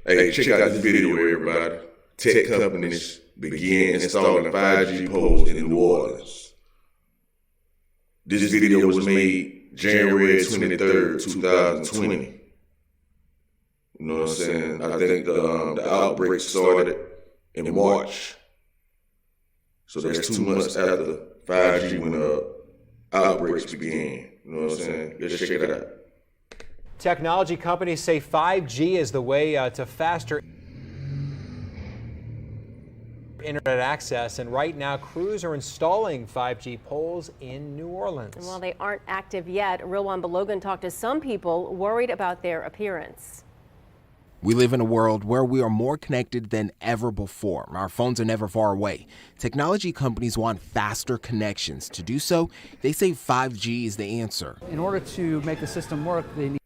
Hey, check out this video, everybody. Tech companies begin installing 5G poles in New Orleans. This video was made January 23rd, 2020. You know what I'm saying? I think the outbreak started in March. So that's 2 months after 5G when outbreaks began. You know what I'm saying? Let's check it out. Technology companies say 5G is the way to faster internet access, and right now crews are installing 5G poles in New Orleans. And while they aren't active yet, Rilwan Balogun talked to some people worried about their appearance. We live in a world where we are more connected than ever before. Our phones are never far away. Technology companies want faster connections. To do so, they say 5G is the answer. In order to make the system work, they need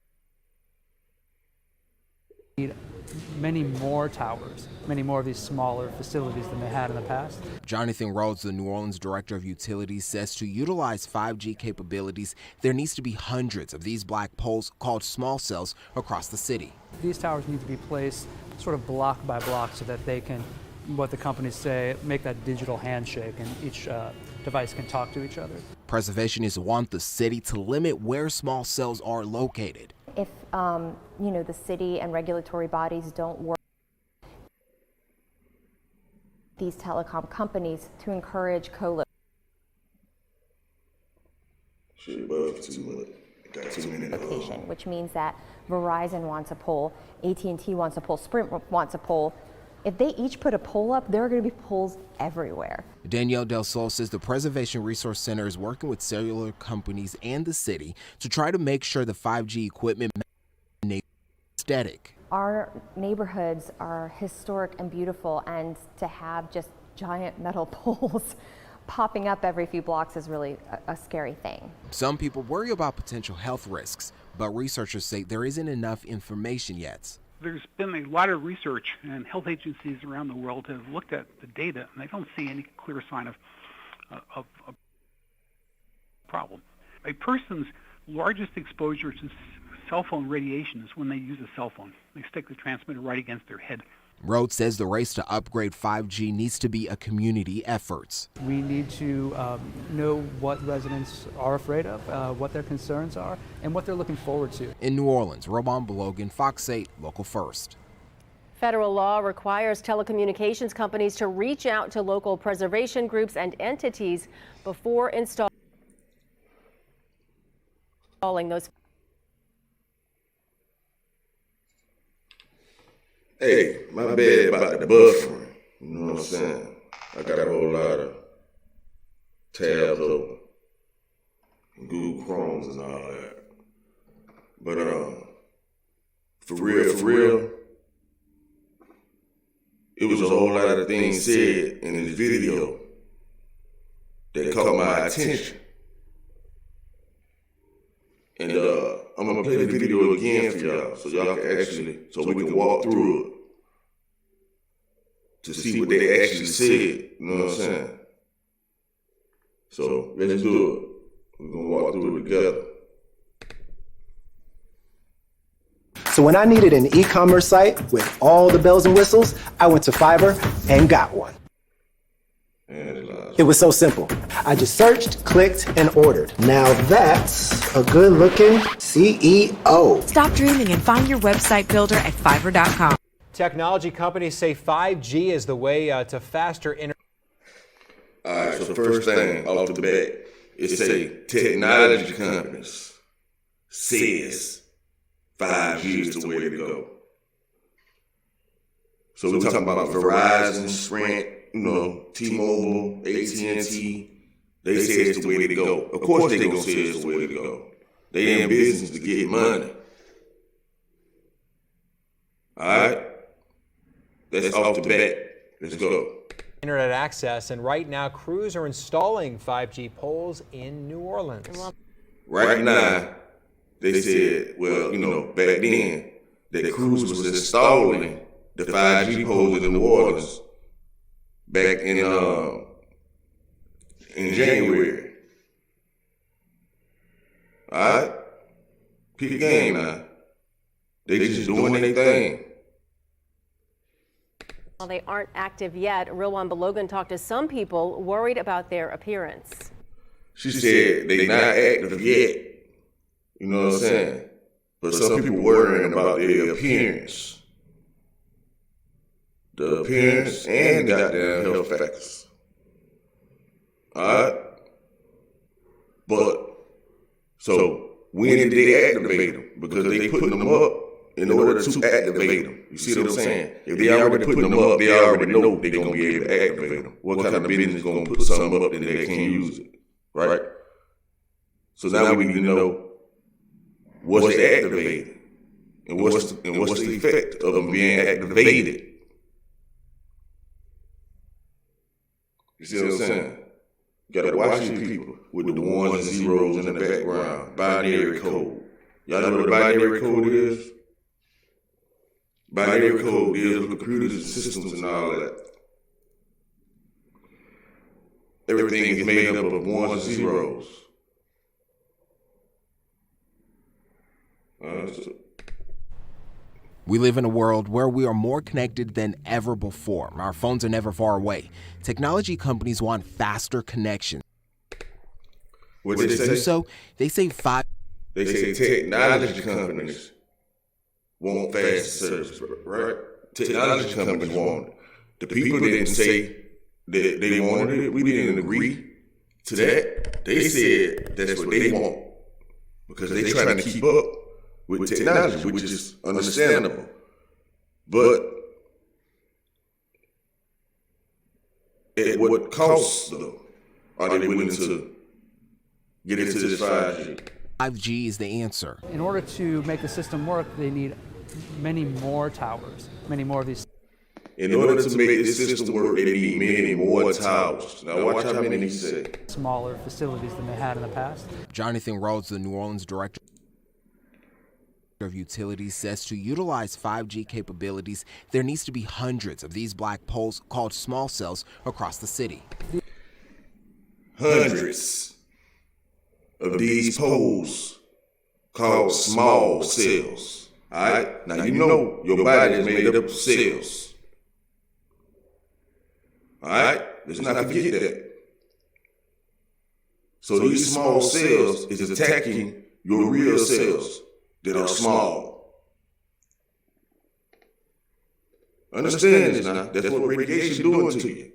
many more towers, many more of these smaller facilities than they had in the past. Jonathan Rhodes, the New Orleans Director of Utilities, says to utilize 5G capabilities, there needs to be hundreds of these black poles called small cells across the city. These towers need to be placed sort of block by block so that they can, what the companies say, make that digital handshake and each device can talk to each other. Preservationists want the city to limit where small cells are located. If the city and regulatory bodies don't work with these telecom companies to encourage co-location. Which means that Verizon wants a pole, AT&T wants a pole, Sprint wants a pole. If they each put a pole up, there are going to be poles everywhere. Danielle Del Sol says the Preservation Resource Center is working with cellular companies and the city to try to make sure the 5G equipment is aesthetic. Our neighborhoods are historic and beautiful, and to have just giant metal poles popping up every few blocks is really a scary thing. Some people worry about potential health risks, but researchers say there isn't enough information yet. There's been a lot of research, and health agencies around the world have looked at the data, and they don't see any clear sign of a problem. A person's largest exposure to cell phone radiation is when they use a cell phone. They stick the transmitter right against their head. Rhodes says the race to upgrade 5G needs to be a community effort. We need to know what residents are afraid of, what their concerns are, and what they're looking forward to. In New Orleans, Rilwan Balogun, Fox 8, Local First. Federal law requires telecommunications companies to reach out to local preservation groups and entities before installing those. Hey, my bad about the buffering. You know what I'm saying? I got a whole lot of tabs open, and Google Chromes and all that. But for real, it was a whole lot of things said in this video that caught my attention. And I'm gonna play the video again for y'all, so y'all can actually, so we can walk through it to see what they actually said. You know what I'm saying? So let's do it. We're gonna walk through it together. So when I needed an e-commerce site with all the bells and whistles, I went to Fiverr and got one. It was so simple. I just searched, clicked, and ordered. Now that's a good-looking CEO. Stop dreaming and find your website builder at Fiverr.com. Technology companies say 5G is the way to faster internet. All right, so first thing off the bat, it say technology companies says 5G is the way to go. So we're talking about Verizon, Sprint, T-Mobile, AT&T. They say it's the way to go. Of course they gonna say it's the way to go. They in business to get money. All right? That's off the bat. Let's go. Internet access, and right now crews are installing 5G poles in New Orleans. Right now, they said, back then, that crews was installing the 5G poles in New Orleans back in January. All right? Peep the game now. They just doing their thing. While they aren't active yet, Real One Belogan talked to some people worried about their appearance. She said they not active yet. You know what I'm saying? But some people worrying about their appearance. The appearance and goddamn health factors. Alright? But, so, when did they activate them? Because they putting them up in order to activate them. You see what I'm saying? If they already putting them up, they already know they're going to be able to activate them. What kind of business is going to put something up that they can't use it? Right? So now we need to know what's activated and what's the effect of them being activated. You see what I'm saying? You gotta watch these people with the ones and zeros in the background. Binary code. Y'all know what a binary code is? Binary code deals with computers and systems and all that. Everything is made up of ones and zeros. We live in a world where we are more connected than ever before. Our phones are never far away. Technology companies want faster connections. What did they say? So they say They say technology companies want fast service, right? Technology companies want it. The people didn't say that they wanted it. We didn't agree to that. They said that's what they want because they're trying to keep up with technology, which is understandable. But at what cost, though, are they willing to get into this 5G? 5G is the answer. In order to make the system work, they need many more towers, many more of these. In order to make this system work, they need many more towers. Now watch how many he said. Smaller facilities than they had in the past. Jonathan Rhodes, the New Orleans director of utilities, says to utilize 5G capabilities, there needs to be hundreds of these black poles called small cells across the city. Hundreds of these poles called small cells. All right? Now you know your body is made up of cells. All right? Let's not forget that. So these small cells is attacking your real cells that are small. Understand this now. That's what radiation doing to you.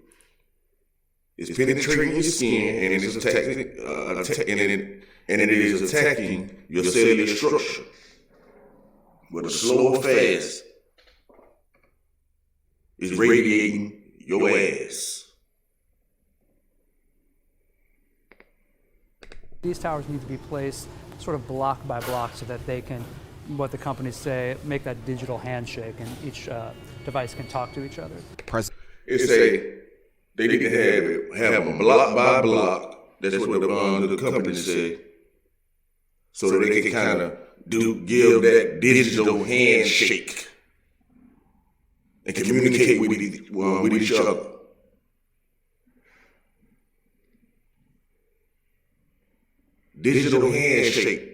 It's penetrating your skin and it's attacking, and it is attacking your cellular structure. Whether slow or fast, it's radiating your ass. These towers need to be placed sort of block by block so that they can, what the companies say, make that digital handshake and each device can talk to each other. They need to have them block by block. That's what the company say. So that they can kind of give that digital handshake and communicate with each other. Digital handshake.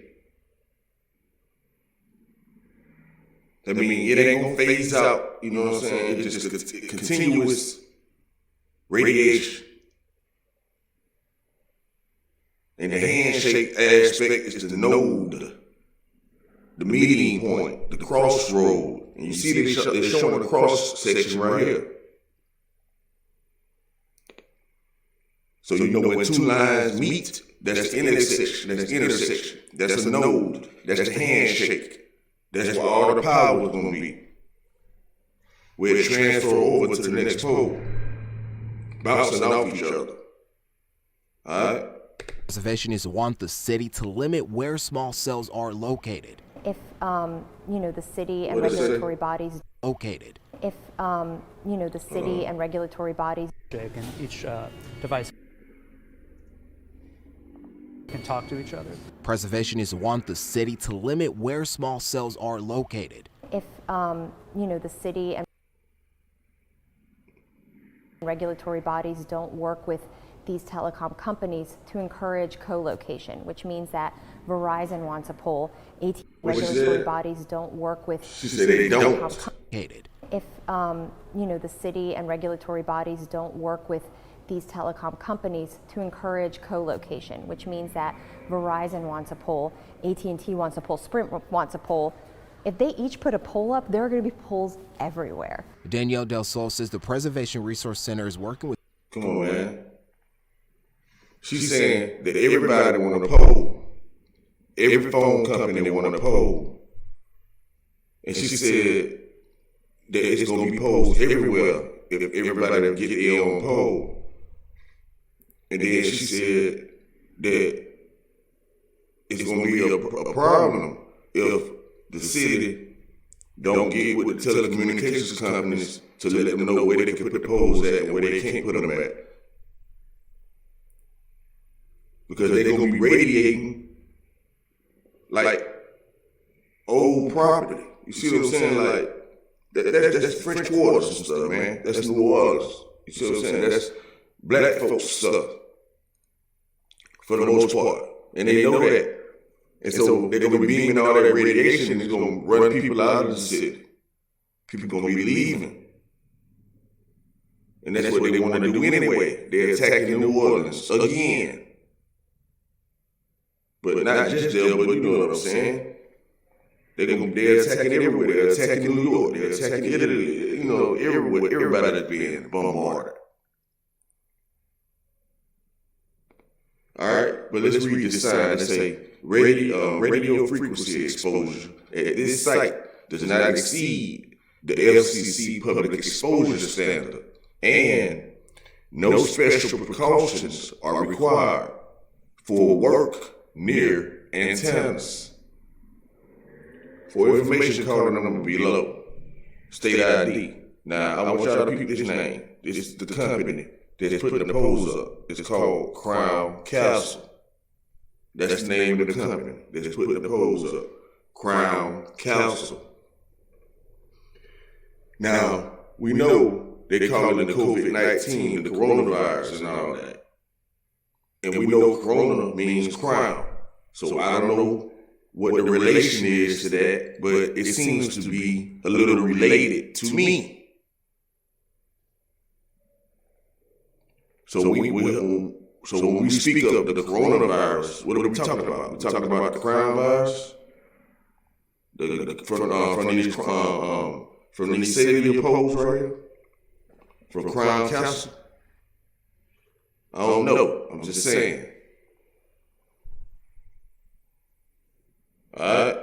I mean, it ain't gonna phase out, you know what I'm saying? It's just continuous radiation. And the handshake aspect is the node, the meeting point, the crossroad. And you see they're showing the cross section right here. So you know when two lines meet, that's the intersection. That's a node. That's the handshake. That's where all the power is going to be. Where it transfer over to the next pole. Bouncing off each other. All right? Conservationists want the city to limit where small cells are located. If, the city and regulatory bodies... Located. If, the city and regulatory bodies... And each device can talk to each other. Preservationists want the city to limit where small cells are located. If, the city and regulatory bodies don't work with these telecom companies to encourage co-location, which means that Verizon wants a pole, regulatory bodies don't work with... She said they don't. If the city and regulatory bodies don't work with these telecom companies to encourage co-location, which means that Verizon wants a pole, AT&T wants a pole, Sprint wants a pole. If they each put a pole up, there are going to be poles everywhere. Danielle Del Sol says the Preservation Resource Center is working with... Come on, man. She's saying that everybody want a pole. Every phone company want a pole. And she said that it's going to be poles everywhere if everybody get their own pole. And then she said that it's going to be a problem if the city don't get with the telecommunications companies to let them know where they can put the poles at and where they can't put them at. Because they're going to be radiating like old property. You see what I'm saying? Like, that's French Quarters and stuff, man. That's New Orleans. You see what I'm saying? That's black folks stuff for the most part. And they know that. And so they're going to be beaming all that radiation. It's going to run people out of the city. People going to be leaving. And that's what they want to do anyway. They're attacking New Orleans again. But not just there, but you know what I'm saying? They're attacking everywhere. They're attacking New York. They're attacking Italy. You know, everywhere. Everybody's being bombarded. All right, but let's read this sign that say radio frequency exposure at this site does not exceed the FCC public exposure standard, and no special precautions are required for work near antennas. For information, call the number below. State ID. Now, I want y'all to peep this name. This is the company that's putting the poles up. It's called Crown Castle. That's the name of the company that's putting the poles up. Crown Castle. Now, we know they call it the COVID-19, the coronavirus and all that. And we know corona means crown. So I don't know what the relation is to that, but it seems to be a little related to me. So when we speak of the coronavirus, what are we talking about? We're talking about the crown virus, from these cellular poles right here, from Crown Castle. I don't know. I'm just saying. All right.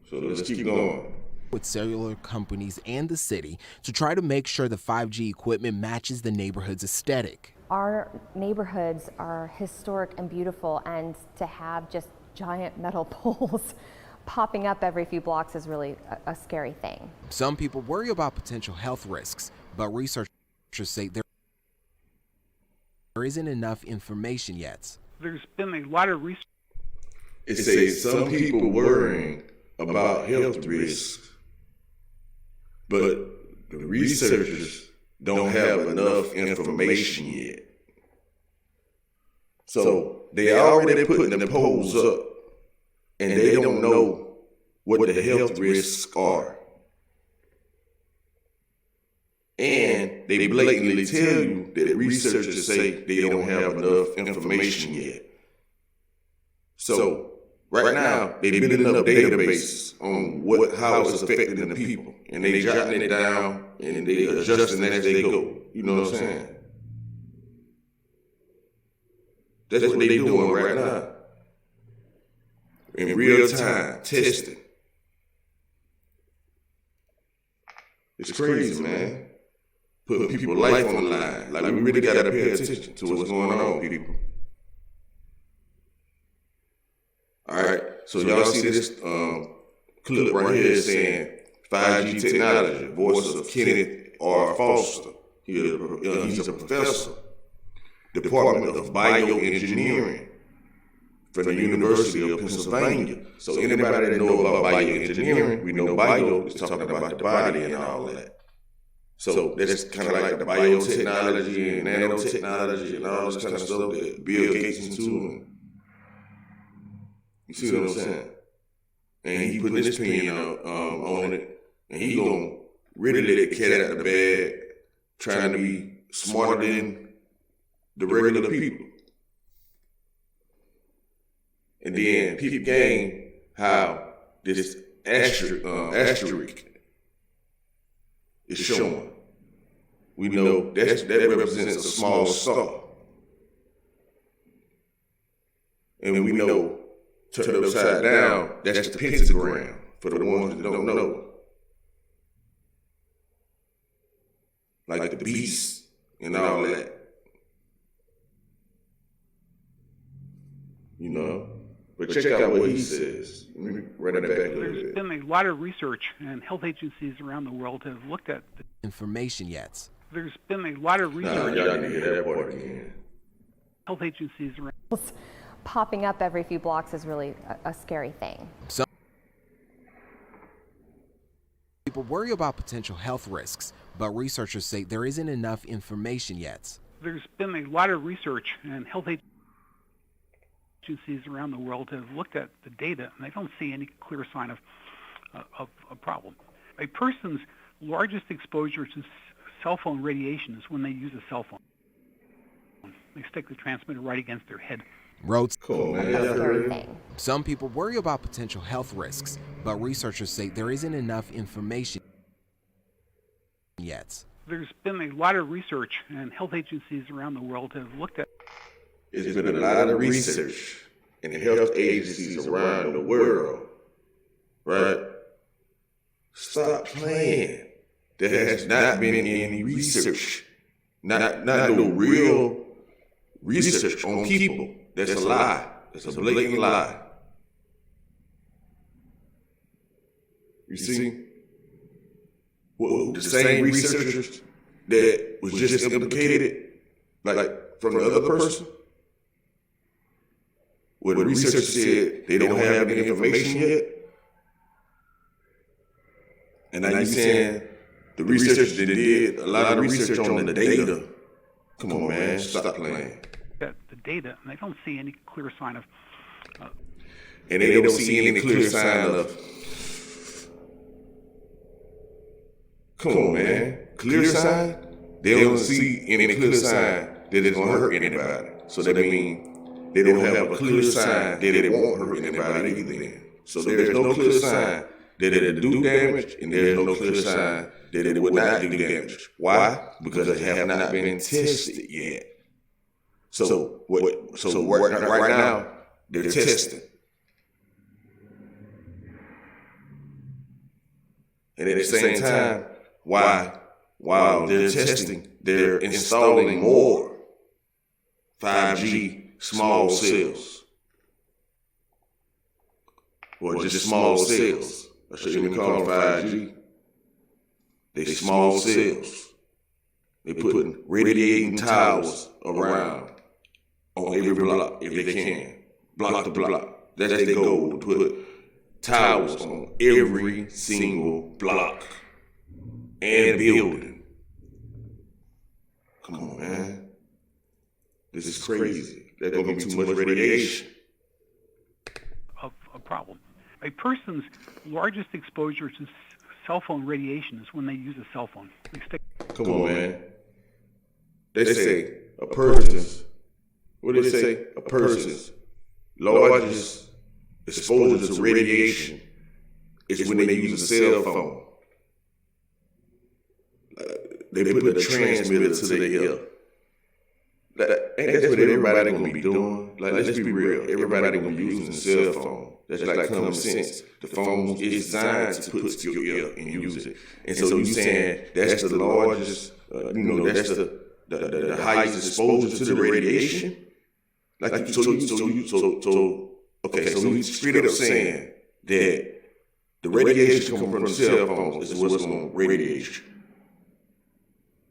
So let's keep going. With cellular companies and the city to try to make sure the 5G equipment matches the neighborhood's aesthetic. Our neighborhoods are historic and beautiful, and to have just giant metal poles popping up every few blocks is really a scary thing. Some people worry about potential health risks, but researchers say there isn't enough information yet. There's been a lot of research. It says some people worrying about health risks, but the researchers don't have enough information yet. So they already putting the poles up, and they don't know what the health risks are. And they blatantly tell you that researchers say they don't have enough information yet. So right now, they're building up databases on how it's affecting the people, and they jotting it down and they adjusting as they go. You know what I'm saying? That's what they're doing right now. In real time, testing. It's crazy, man. Putting people's life on the line. Like, we really got to pay attention to what's going on, people. All right, so y'all see this clip right here saying 5G technology, voice of Kenneth R. Foster. He's a professor, Department of Bioengineering from the University of Pennsylvania. So anybody that know about bioengineering, we know bio is talking about the body and all that. So that's kind of like the biotechnology and nanotechnology and all this kind of stuff that Bill Gates into. You see what I'm saying? And he put this pen on it And he gonna really let the cat out of the bag, trying to be smarter than the regular people. And then people game how this asterisk is showing. We know that represents a small star. And we know, turned upside down, that's the pentagram for the ones that don't know. Like the beast and all that. You know? But check out what he says. Let me run it back a little There's bit. been a lot of research, and health agencies around the world have looked at the Information yet. There's been a lot of research. Y'all can hear that part again. Health agencies around. Popping up every few blocks is really a scary thing. Some people worry about potential health risks, but researchers say there isn't enough information yet. There's been a lot of research, and health agencies around the world have looked at the data, and they don't see any clear sign of a problem. A person's largest exposure to cell phone radiation is when they use a cell phone. They stick the transmitter right against their head. Cool, man. A scary thing. Some people worry about potential health risks, but researchers say there isn't enough information yet. There's been a lot of research, and health agencies around the world have looked at. There's been a lot of research in health agencies around the world, right? Stop playing. There has not been any research, not no real research on people. That's a lie. That's a blatant lie. You see? Well, the same researchers that was just implicated, like from the other person, where the researcher said they don't have any information yet, and now you're saying the researchers that did a lot of research on the data. Come on, man, stop playing. The data, and they don't see any clear sign of. And they don't see any clear sign of. Come on, man, clear sign? They don't see any clear sign that it's gonna hurt anybody. So that means they don't have a clear sign that it won't hurt anybody either. So there's no clear sign that it'll do damage, and there's no clear sign that it would not do damage. Why? Because it have not been tested yet. So right now they're testing, and at the same time, while they're testing, they're installing more 5G small cells, or just small cells. I shouldn't even call them 5G. They small cells. They putting radiating towers around on every block if they can, block to block. That's their goal, to put towers on every single block and building. Come on, man. This is crazy. There's gonna be too much radiation. Of a problem. A person's largest exposure to cell phone radiation is when they use a cell phone. They stick. Come on, man. They say a person's, what do they say? A person's largest exposure to radiation is when they use a cell phone. They put the transmitter to their ear. Ain't that's what everybody gonna be doing? Like, let's be real. Everybody gonna be using a cell phone. That's like common sense. The phone is designed to put to your ear and use it. And so you saying that's the largest, that's the highest exposure to the radiation? Okay, so he's straight up saying that the radiation coming from the cell phones is what's going to radiate.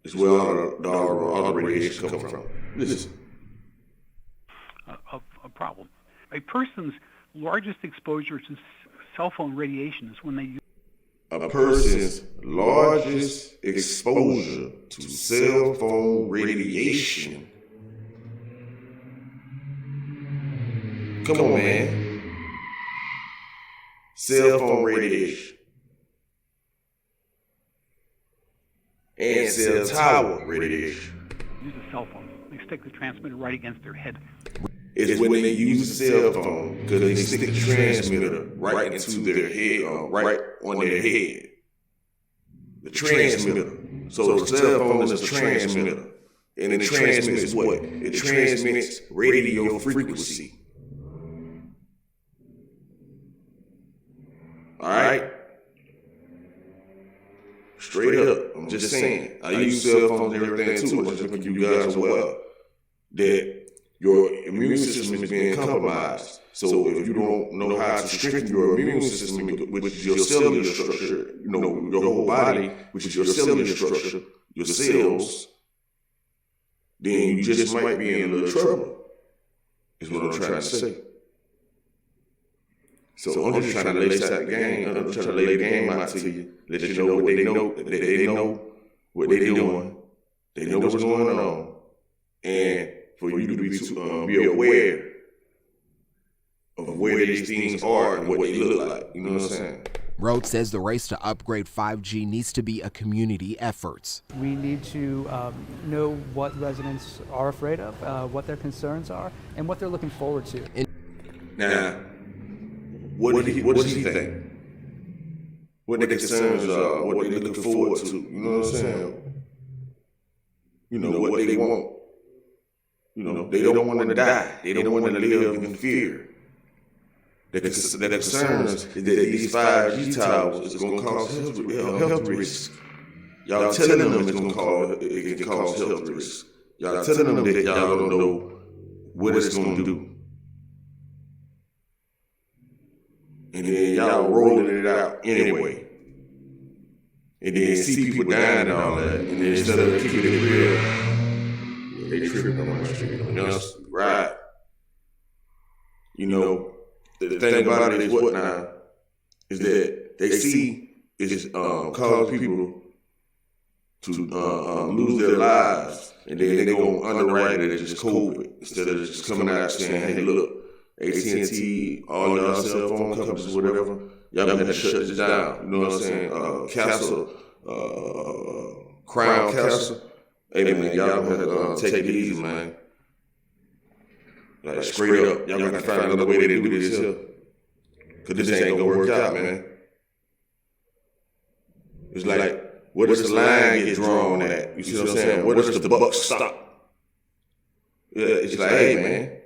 It's where all the radiation comes from. Listen. A problem. A person's largest exposure to cell phone radiation is when they use. A person's largest exposure to cell phone radiation. Come on, man. Cell phone radiation. and cell tower radiation. Use a cell phone. They stick the transmitter right against their head. It's when they use a cell phone because they stick the transmitter right into their head, right on their head. The transmitter. So the cell phone is a transmitter. And it transmits what? It transmits radio frequency. All right? Straight up. I'm just saying. I use cell phones and everything too. I'm just looking you guys as well. That your immune system is being compromised. So if you don't know how to strengthen your immune system with your cellular structure, your whole body, which is your cellular structure, your cells, then you just might be in a little trouble, is what I'm trying to say. So I'm just trying to lay the game, I'm trying to lay the game out to you, let you know what they know, they know what they're doing, they know what's going on, and for you to be aware of where these things are and what they look like. You know what I'm saying? Rhodes says the race to upgrade 5G needs to be a community effort. We need to know what residents are afraid of, what their concerns are, and what they're looking forward to. Now, what does he think? What their concerns are, what they're looking forward to. You know what I'm saying? What they want. They don't want to die. They don't want to live in fear. The concerns is that these 5G towers is going to cause health risk. Y'all telling them it can cause health risk. Y'all telling them that y'all don't know what it's going to do. And then y'all rolling it out anyway. And then see people dying and all that. And then instead of keeping it real, they tripping on the street. Right. The thing about it is what now? Is that they see it's causing people to lose their lives, and then they go underwrite it as just COVID instead of just coming out saying, "Hey, look, AT&T, all y'all cell phone companies, whatever, y'all got to shut this down." You know what I'm saying? Castle, Crown Castle. Hey man, y'all got to take it easy, man. Like straight up, y'all got to find another way to do this here. Cause this ain't gonna work out, man. It's like, where does the line get drawn at? You see what I'm saying? Where does the buck stop? Yeah, it's like, hey man,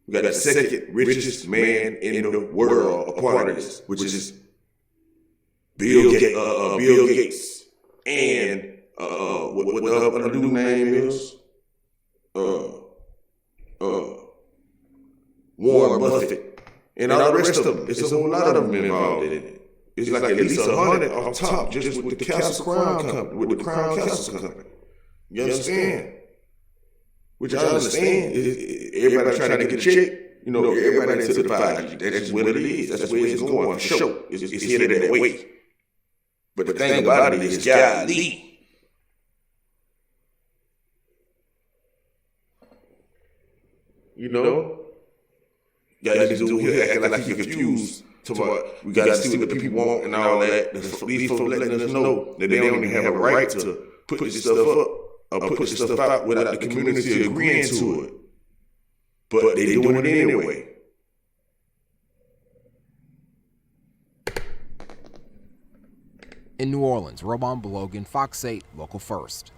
we got the second richest man in the world a part of this, which is Bill Gates, and what the other dude's name is? Warren Buffett. And all the rest of them, it's a whole lot of them involved in it. It's like at least 100 off top just with the Castle Crown Company, with the Crown Castle Company. You understand? Which I understand. Everybody trying to get a check. Everybody into the 5G. That's just what it is. That's where it's going. For sure. It's headed that way. But the thing about it is, golly, y'all niggas do here acting like you confused. We gotta see what the people want and all that. These folks letting us know that they don't even have a right to put this stuff up or put this stuff out without the community agreeing to it. But they doing it anyway. In New Orleans, Robon Blogan, Fox 8, Local First.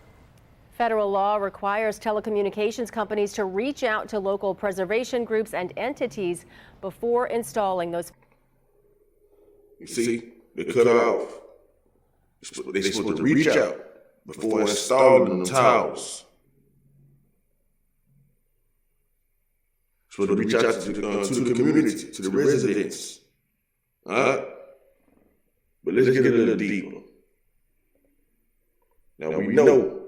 Federal law requires telecommunications companies to reach out to local preservation groups and entities before installing those. You see, they cut off. They're supposed to reach out before installing them towers. Supposed to reach out to the community, to the residents. All right? But let's get a little deeper. Now we know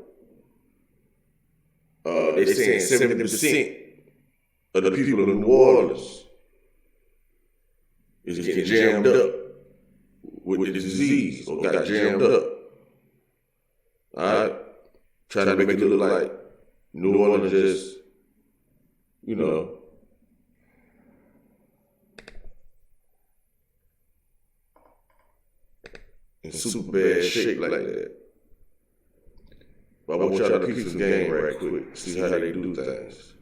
they're saying 70% of the people in New Orleans is getting jammed up with the disease or got jammed up. All right? Trying to make it look like New Orleans just, in super bad shape like that. But I want y'all to peep some game right quick, see how they do things.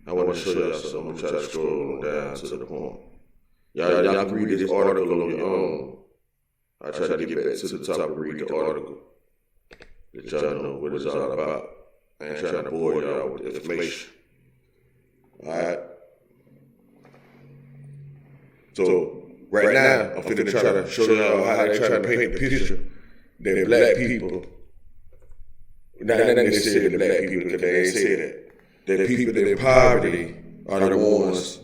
I want to show y'all something. I'm going to try to scroll on down to the point. Y'all can read this article on your own. I try to get back to the top and read the article. Let y'all know what it's all about. I ain't trying to bore y'all with the information. Alright? So, right now, I'm finna try to show y'all how they try to paint the picture that black people, not necessarily black people, because they ain't say that people in poverty are the ones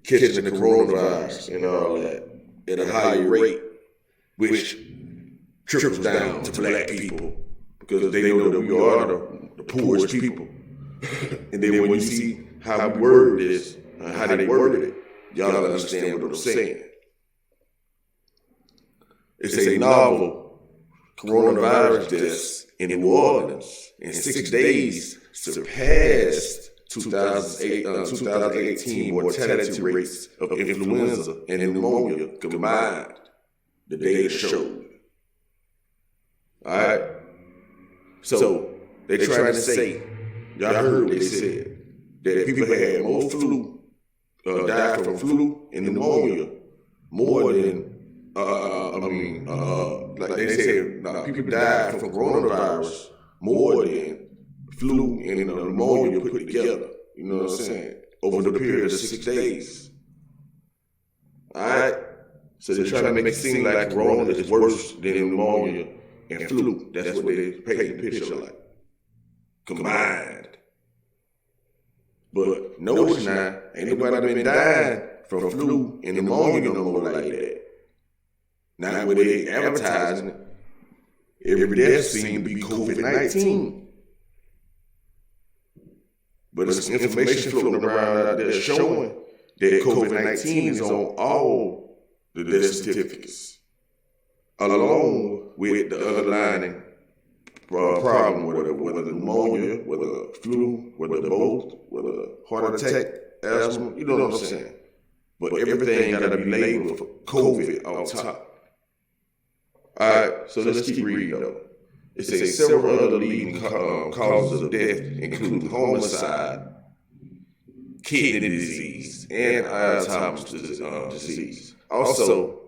catching the coronavirus and all that at a higher rate, which trickles down to black people because they know that we are the poorest people. And then when you see how we word this, how they worded it, y'all understand what I'm saying. It's a novel coronavirus deaths in New Orleans in 6 days surpassed 2018 mortality rates of influenza and pneumonia combined, the data showed. All right? So they're trying to say, y'all heard what they said, that people had more flu, died from flu and pneumonia more than, like they said, people died from coronavirus more than flu and pneumonia put together. You know what I'm saying? Over the period of 6 days. All right? So they're trying to make it seem like corona is worse than pneumonia and flu. That's what they paint the picture like. Combined. But notice now, ain't nobody been dying from flu and pneumonia no more like that. Now when they advertising it, every death seems to be COVID-19. But there's information floating around out there showing that COVID-19 is on all the death certificates, along with the underlying problem, whether pneumonia, whether flu, whether both, whether heart attack, asthma, you know what I'm saying? But everything got to be labeled for COVID on top. All right, so let's keep reading though. It says several other leading causes of death, including homicide, kidney disease, and Alzheimer's disease, also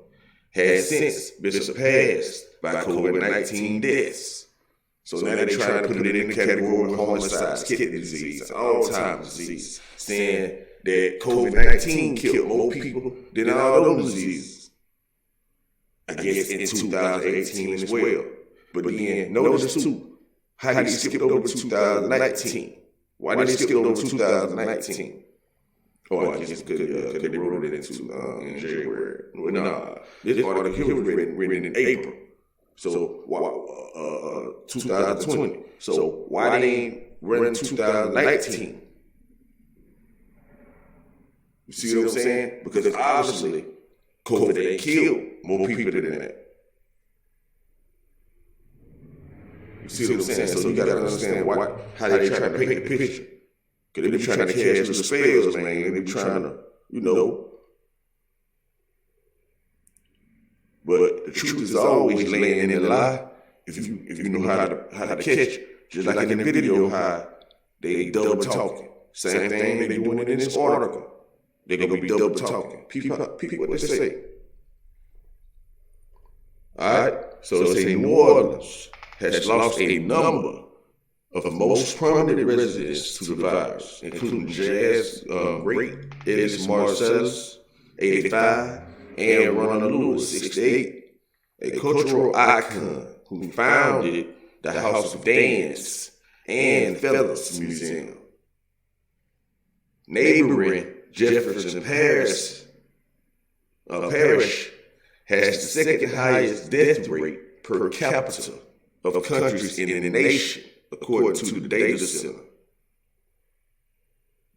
has since been surpassed by COVID-19 deaths. So now they're trying to put it in the category of homicides, kidney disease, Alzheimer's disease, saying that COVID-19 killed more people than all those diseases. I guess in 2018 as well. But then notice too, how they skipped over 2019. Why they skipped over 2019? Oh, I guess because they wrote it in January. Well, nah, this article was written in April. So 2020. So why they ain't running 2019? You see what I'm saying? Because obviously COVID ain't killed more people than that. You see what I'm saying? So you gotta understand how they trying to paint the picture. Because they be trying to cast the spells, man. They be trying to, you know. But the truth is always laying in the lie if you know how to catch it. Just like in the video, how they double talking. Same thing they doing in this article. They're gonna be double talking. People what they say. Alright? So it say New Orleans has lost a number of the most prominent residents to the virus, including jazz great Eddie Marcellus, 85, and Ronald Lewis, 68, a cultural icon who founded the House of Dance and Fellas Museum. Neighboring Jefferson Parish has the second highest death rate per capita of countries in the nation, according to the data center.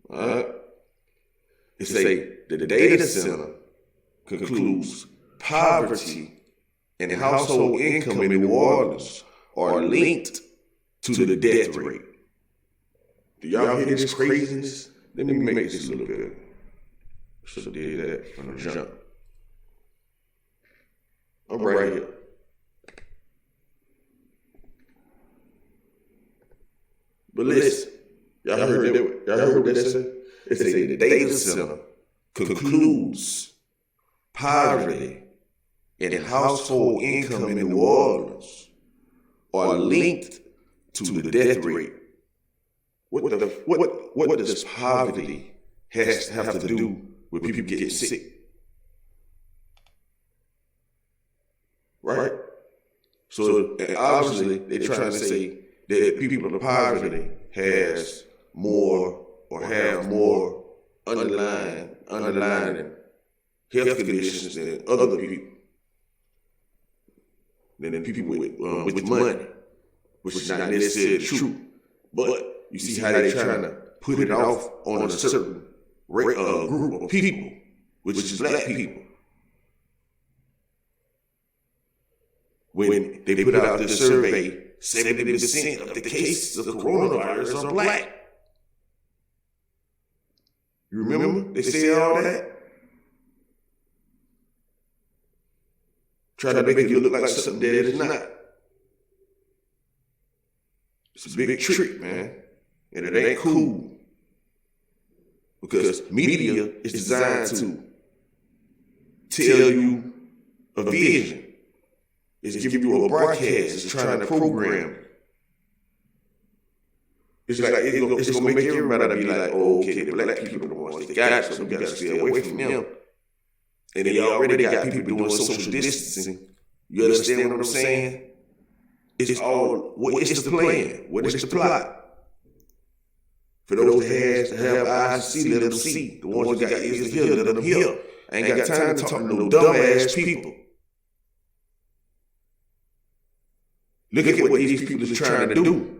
All right? It say the data center concludes poverty and household income in New Orleans are linked to the death rate. Do y'all hear this craziness? Let me make this a little bit. Should have did that from the jump. I'm right here. But listen, y'all heard what that said? It said the data center concludes poverty and household income in New Orleans are linked to the death rate. What does poverty have to do with people getting sick? Right? So obviously they're trying to say that people of poverty has more or have more underlying health conditions than other people. Than people with money, which is not necessarily true. But you see how they're trying to put it off on a certain group of people, which is black people. When they put out this survey, 70% of the cases of coronavirus are black. You remember? They say all that? Try to make it look like something that it is not. It's a big trick, man. And it ain't cool. Because media is designed to tell you a vision. It's giving you a broadcast. It's trying to program. It's like it's gonna make everybody be like, oh, okay, the black people are the ones that got it, so we gotta stay away from them. And then you already got people doing social distancing. You understand what I'm saying? It's the plan? What is the plot? For those that have eyes to see, let them see. The ones that got ears to hear, let them hear. I ain't got time to talk to no dumbass people. Look at what these people is trying to do.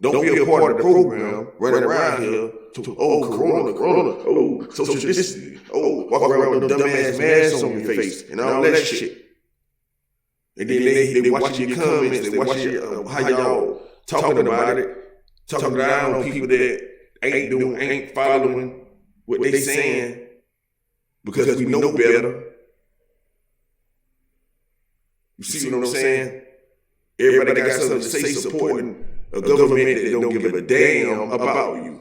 Don't be a part of the program running around here to, corona, social distancing, walk around with them dumbass masks on your face and all that shit. And then they watching your comments, they watching how y'all talking about it, talking down on people that ain't following what they saying because we know better. You see what I'm saying? Everybody got something to say supporting a government that don't give a damn about you.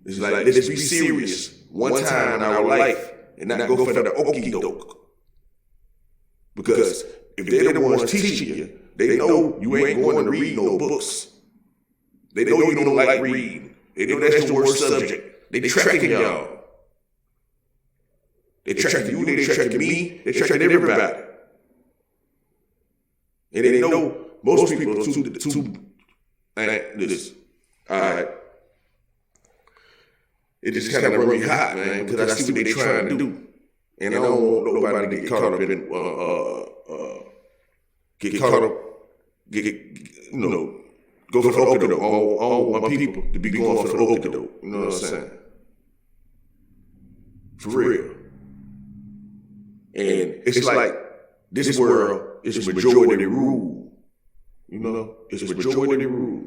It's like, let's be serious one time in our life and not go for the okie doke. Because if they're the ones teaching you, they know you ain't going to read no books. They know you don't like reading. They know that's the worst subject. They tracking y'all. They tracking you, they tracking me, they tracking everybody. And they know most people are too this. Alright. It just kind of run me hot, man, because I see what they're trying to do. And I don't want nobody to get caught up in go for the okie doke. I don't want my people to be going for the okie doke. You know what I'm saying? For real. And it's like this world is majority rule. You know, it's majority rule.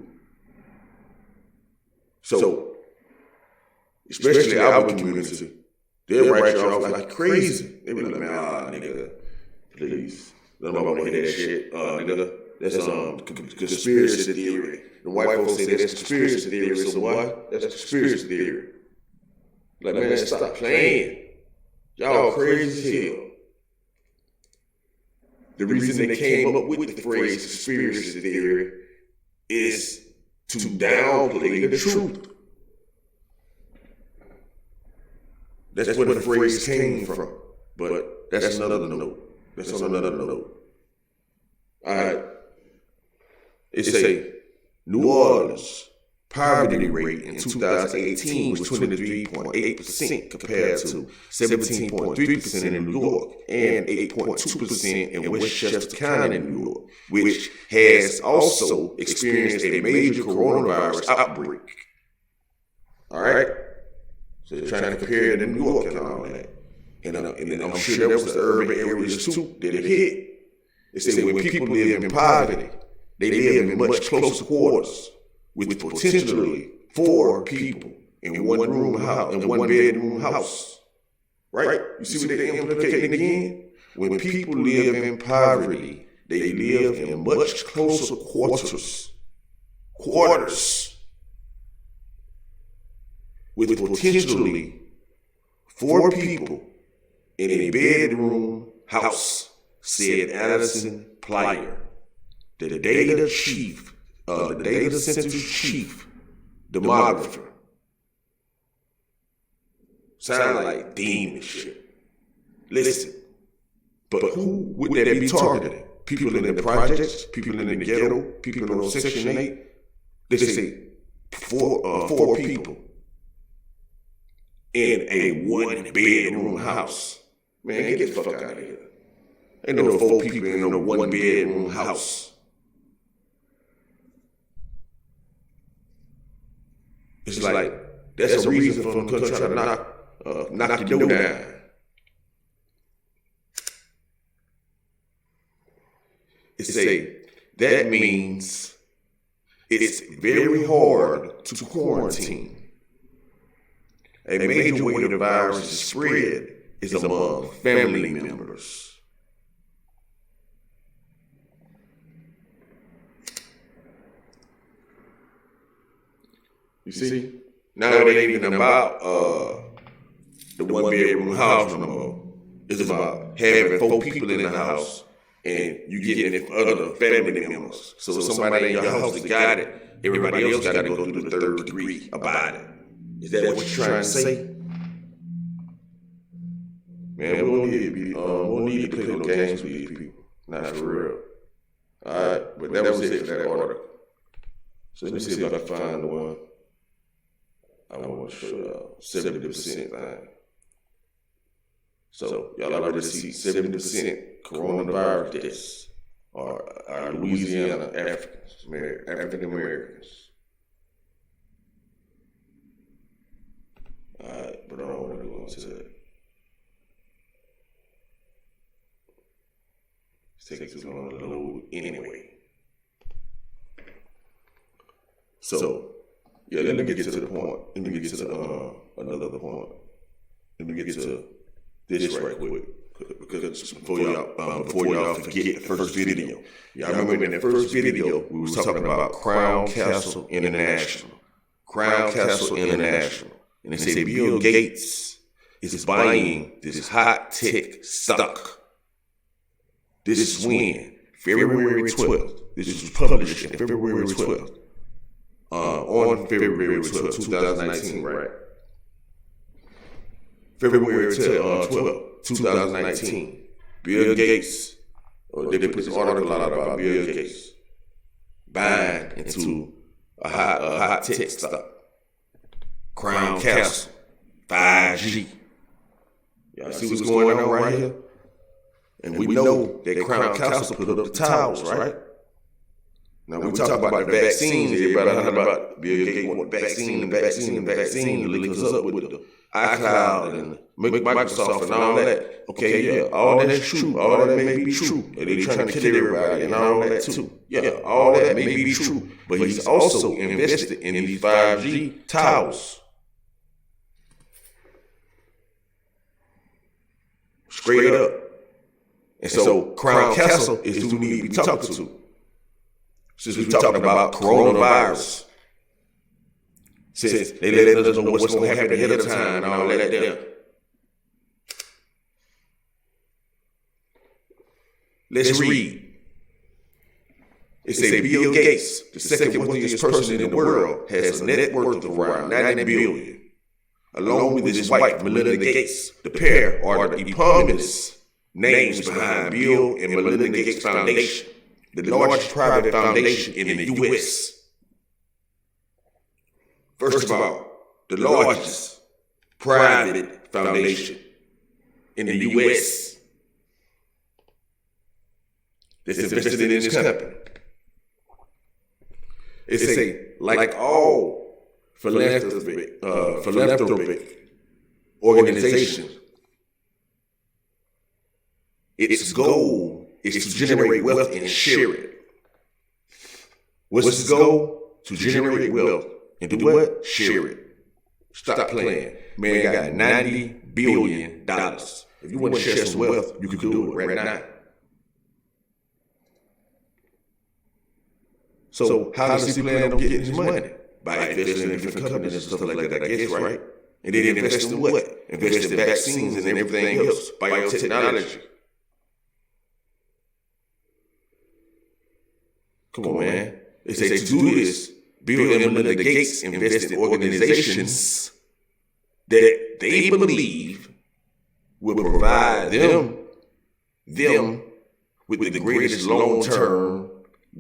So, especially our community, they'll write you off like crazy. They be like, man, nigga, please. Nobody want to hear that shit. Nigga, that's conspiracy theory. The white folks say that's conspiracy theory, so what? That's conspiracy theory. Like, man, stop playing. Y'all crazy as hell. The reason they came up with the phrase conspiracy theory is to downplay the truth. That's where the phrase came from. But that's another note. That's on another note. All right. It say New Orleans poverty rate in 2018 was 23.8% compared to 17.3% in New York and 8.2% in Westchester County, New York, which has also experienced a major coronavirus outbreak. All right? So they're trying to compare it to New York and all that. And I'm sure that was the urban areas too that it hit. They say when people live in poverty, they live in much closer quarters with potentially 4 people in one room house, in one bedroom house. Right? You see what they're implicating again? When people live in poverty, they live in much closer quarters with potentially 4 people in a bedroom house, said Addison Plyer, the data center's chief demographer. Sound like demon shit. Listen, but who would that be targeting? People in the projects, people in the ghetto, people on Section 8. They say 4 people in a 1-bedroom house. Man, get the fuck out of here. Ain't no 4 people in a 1-bedroom house. It's like, that's a reason for them to try to knock your door down. It say, that means it's very hard to quarantine. A major way the virus is spread is among family members. You see? Now it ain't even about the 1-bedroom house no more. It's about having 4 people in the house and you getting it from other family members. So if somebody in your house that got it, everybody else got to go through the 3rd degree about it. Is that what you're trying to say? Man, we don't need to play no games with these people. Not for real. Alright, but that was it for that article. So let me see if I can find the one I want to show y'all. 70% thing. So y'all already see 70% coronavirus deaths are Louisiana Africans, African Americans. Alright, but I don't want to go into that. It's taking too long to load anyway. So, yeah, let me get to the point. Let me get to another point. Let me get to this right quick. Because before y'all forget the first video. Y'all remember in the first video, we was talking about Crown Castle International. Crown Castle International. And they say Bill Gates is buying this hot tech stock. This is when? February 12th. This was published on February 12th. On February 12th, 2019, right? February 12th, 2019. Bill Gates, they put this article out about Bill Gates buying into a hot tech stock. Crown Castle, 5G. Y'all see what's going on right here? And we know that Crown Castle put up the towers, right? Now we talk about the vaccines. Everybody heard about Bill Gates want the vaccine, to link us up with the iCloud and Microsoft and all that. Okay, yeah, all that's true. All that may be true. And they're trying to kill everybody and all that too. Yeah, all that may be true. But he's also invested in these 5G towers. Straight up. And so Crown Castle is who we need to be talking to. Since we're talking about coronavirus. Since they let us know what's going to happen ahead of time and all that there. Let's read. It says Bill Gates, the second wealthiest person in the world, has a net worth of around $90 billion. Along with his wife, Melinda Gates, the pair are the eponymous names behind Bill and Melinda Gates Foundation, the largest private foundation in the U.S. First of all, the largest private foundation in the U.S. that's invested in this company. It say, like all philanthropic organizations, its goal is to generate wealth and share it. What's its goal? To generate wealth and do what? Share it. Stop playing. Man got $90 billion. If you want to share some wealth, you can do it right now. So how does he plan on getting his money? By investing in different companies and stuff like that, I guess, right? And then invest in what? Invest in vaccines and everything else, biotechnology. Come on, man. They say to do this, Bill and Melinda Gates invest in organizations that they believe will provide them with the greatest long-term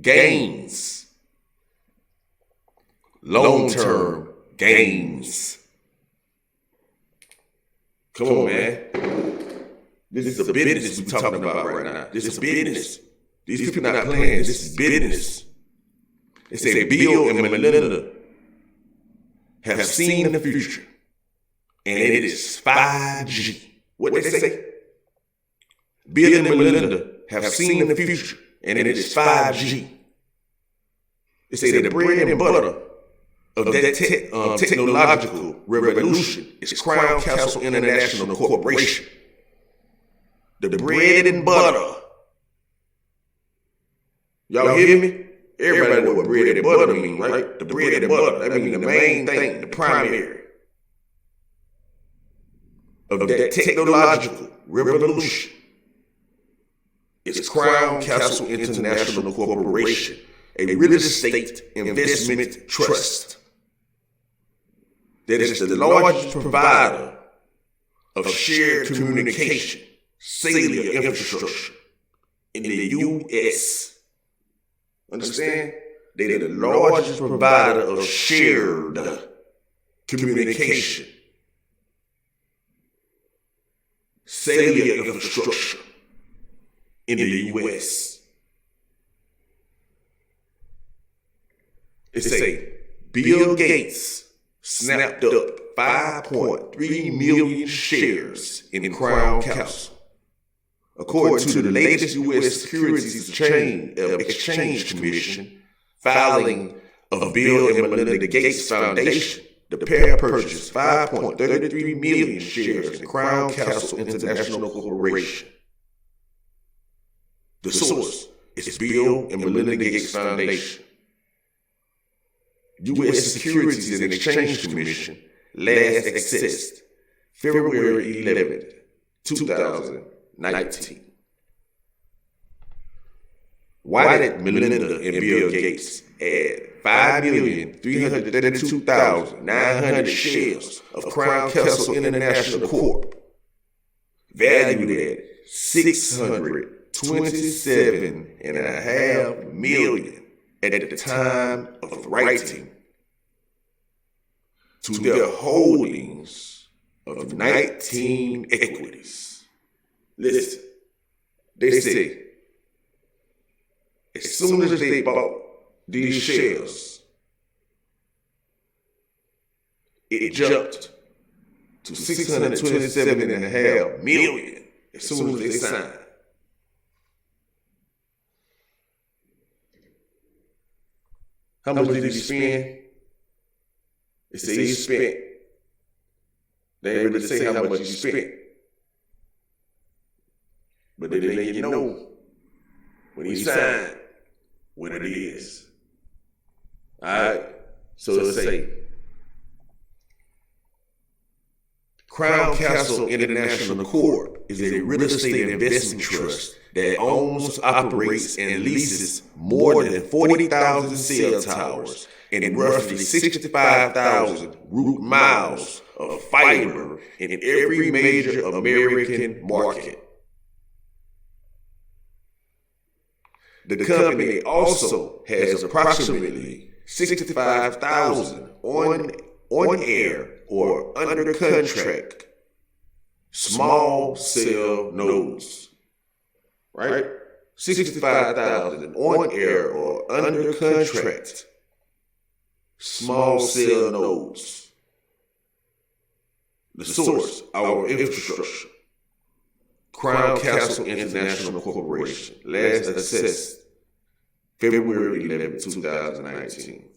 gains. Long-term gains. Come on, man. This is a business we're talking about right now. This is business. These people not playing. This is business. They say Bill and Melinda have seen the future, and it is 5G. What they say? Bill and Melinda have seen the future, and it is 5G. They say the bread and butter of that technological revolution is Crown Castle International Corporation. The bread and butter. Y'all hear me? Everybody know what bread and butter mean, right? The bread and butter, that means the main thing, the primary of that technological revolution is Crown Castle International Corporation, a real estate investment trust that is the largest provider of shared communication, cellular infrastructure in the U.S. Understand? They're the largest provider of shared communication, cellular infrastructure in the U.S. It say Bill Gates snapped up 5.3 million shares in Crown Castle. According to the latest U.S. Securities Exchange Commission filing of Bill and Melinda Gates Foundation, the pair purchased 5.33 million shares in Crown Castle International Corporation. The source is Bill and Melinda Gates Foundation. U.S. Securities and Exchange Commission last accessed February 11, 2019. Why did Melinda and Bill Gates add 5,332,900 shares of Crown Castle International Corp, valued at $627.5 million at the time of writing, to their holdings of 19 equities? Listen, they say as soon as they bought these shares, it jumped to $627.5 million as soon as they signed. How much did he spend? They say he spent. They ain't really say how much he spent. But they let you know when he signed what it is. Alright? So let's say Crown Castle International Corp is a real estate investment trust that owns, operates, and leases more than 40,000 cell towers and roughly 65,000 route miles of fiber in every major American market. The company also has approximately 65,000 on air or under contract small cell nodes. Right? 65,000 on air or under contract small cell nodes. The source, our infrastructure. Crown Castle International Corporation, last assessed February 11, 2019.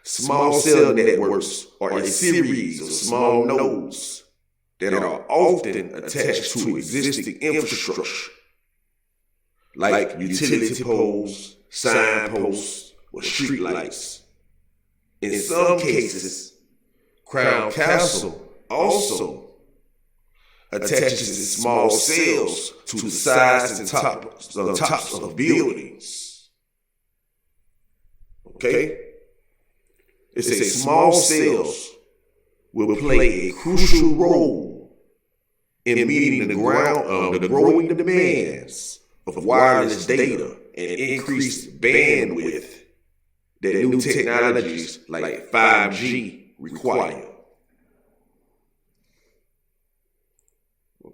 Small cell networks are a series of small nodes that are often attached to existing infrastructure, like utility poles, signposts, or street lights. In some cases, Crown Castle also attaches small cells to the sides and tops of buildings. Okay? It says small cells will play a crucial role in meeting the growing demands of wireless data and increased bandwidth that new technologies like 5G require.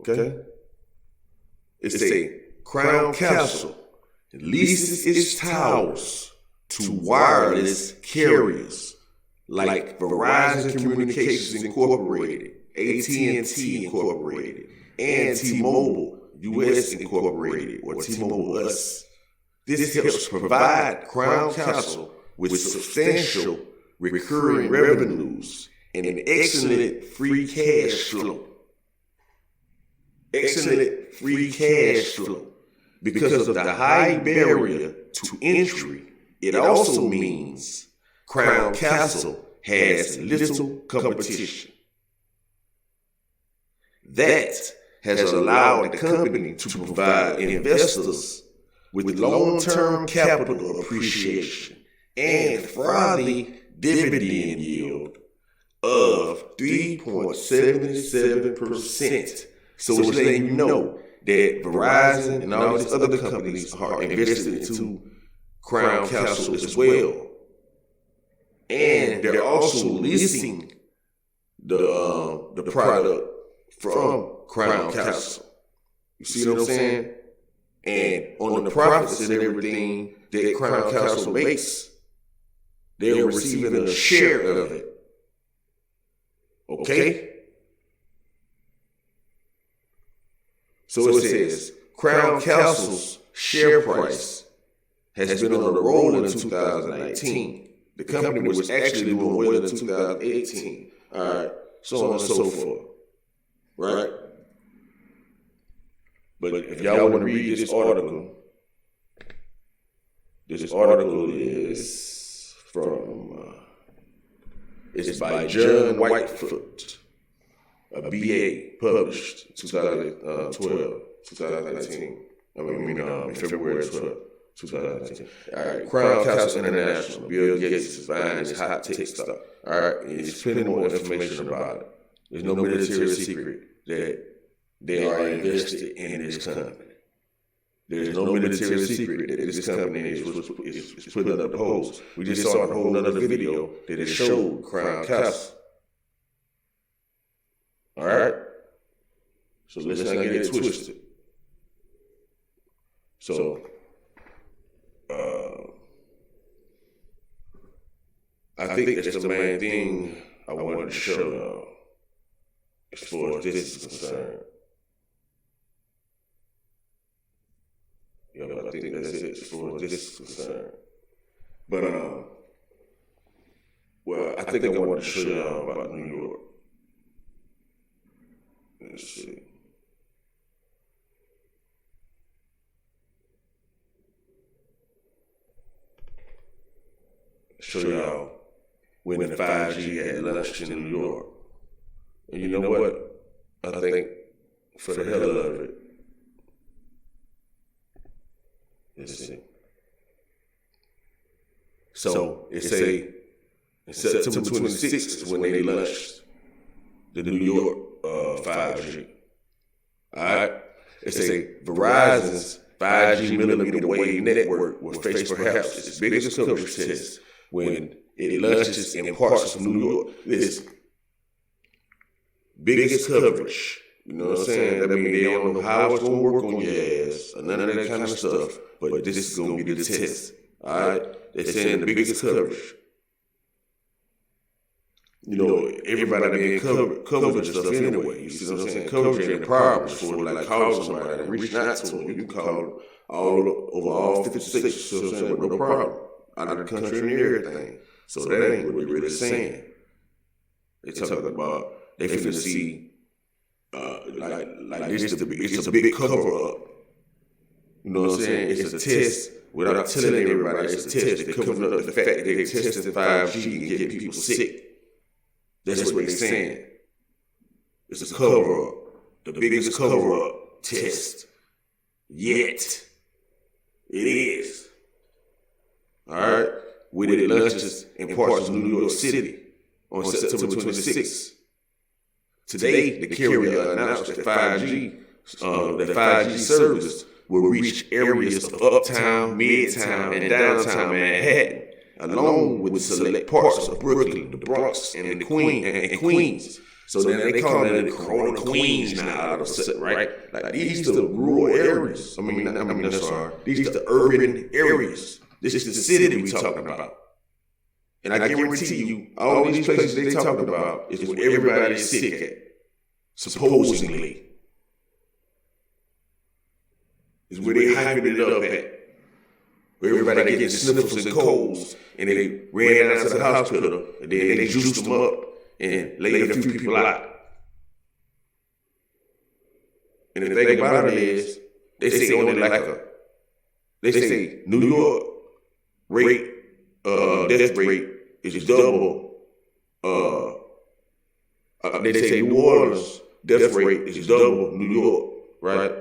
Okay? It says Crown Castle leases its towers to wireless carriers like Verizon Communications Incorporated, AT&T Incorporated, and T-Mobile US Incorporated, or T-Mobile US. This helps provide Crown Castle with substantial recurring revenues and an excellent free cash flow. Excellent free cash flow. Because of the high barrier to entry, it also means Crown Castle has little competition. That has allowed the company to provide investors with long-term capital appreciation and frothy dividend yield of 3.77%. So it's letting you know that Verizon and all these other companies are invested into Crown Castle as well. And they're also leasing the product from Crown Castle. You see what I'm saying? And on the profits and everything that Crown Castle makes, they're receiving a share of it. Okay? So it says Crown Castle's share price has been on a roll in 2019. The company was actually doing well in 2018. All right, so on and so forth. Right? But if y'all want to read this article is from, it's by John Whitefoot, a BA, published 2019. February 12th, 2019. All right, Crown Castle International. Bill Gates is buying this hot tech stock. All right, it's plenty more information about it. There's no military secret that they are invested in this company. There's no military secret that this company is putting up the polls. We just saw a whole other video that it showed Crown Castle. All right? So let's not get it twisted. So, I think that's the main thing I wanted to show y'all as far as this is concerned. Yeah, I think that's it as far as this is concerned. But, well, I think I want to show y'all about New York. Let's see. Show y'all when the 5G had launched in New York. And you know what? I think for the hell of it, let's see. So it say September 26th is when they launched the New York 5G. All right? It say Verizon's 5G millimeter wave network will face perhaps its biggest coverage test when it launches in parts of New York. This biggest coverage. You know what I'm saying? That means they don't know how it's going to work on your ass or none of that kind of stuff. But this is going to be the test. All right? They're saying the biggest coverage. You know, everybody being covered and stuff anyway. You see what I'm saying? Coverage ain't a problem for like calling somebody and reaching out to them. You can call them over all 50 states, so I'm saying, with no problem. Out of the country and everything. So that ain't what they're really saying. They talking about they finna see like this it's a big cover up. You know what I'm saying? It's a test without telling everybody it's a test. They're covering up the fact that they're testing 5G and getting people sick. That's what they're saying. It's a cover-up. The biggest cover-up test yet. It is. All right? We did lunches in parts of New York City on September 26th. Today, the carrier announced that 5G service will reach areas of uptown, midtown, and downtown Manhattan, along with select parts of Brooklyn, the Bronx, and Queens. So then they call it the Corona Queens now, right? Like these are the rural areas. These are the urban areas. This is the city we talking about. And I guarantee you, all these places they talking about is where everybody is sick at, supposedly. Is where they hyping it up at. Where everybody getting sniffles and colds, and they ran out to the hospital, and then they juiced them up and laid a few people out. And the thing about it is, they say only they say New York death rate is double. They say New Orleans death rate is double New York, right?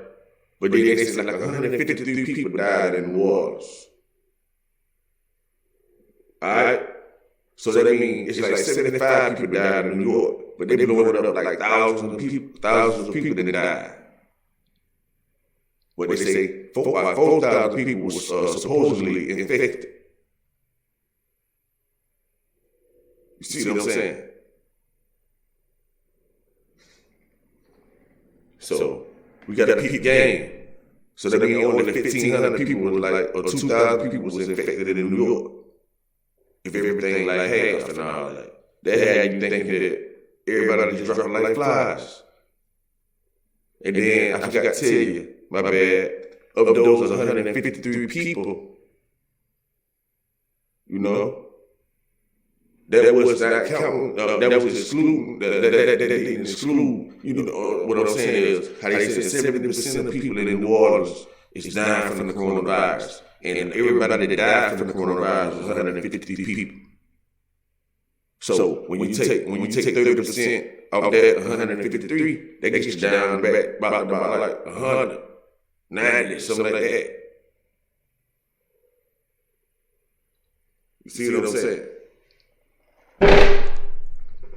But they say like 153 people died in New Orleans. All right? So that means it's like 75 people died in New York, but they blowing it up like thousands of people that died. But they say 4,000 people was supposedly infected. You see what I'm saying? So we got a peak game. So that means only 1,500 people was or 2,000 people was infected in New York. If everything like half and all that. That had you thinking that everybody just dropping like flies. And then I forgot to tell you, my bad, of those 153 people, that was not counting, that was excluding, that didn't exclude, what I'm saying is, how they said 70% of people in New Orleans is dying from the coronavirus. And everybody that died from the coronavirus was 150 people. So when you take 30% of that 153, that gets you down back about like 190, something like that. You see what I'm saying?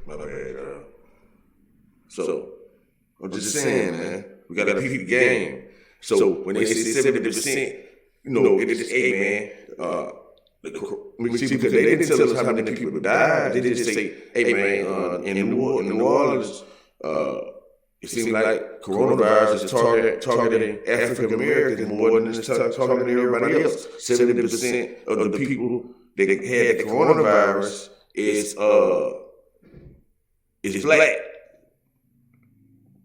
My bad, So I'm just saying, man, we got to peep the game. So when they say 70%, it is, hey, man, because they didn't tell us how many people died. They just say, hey, man, in New Orleans, it seems like coronavirus is targeting African Americans more than it's targeting everybody else. 70% of the people that had the coronavirus is black.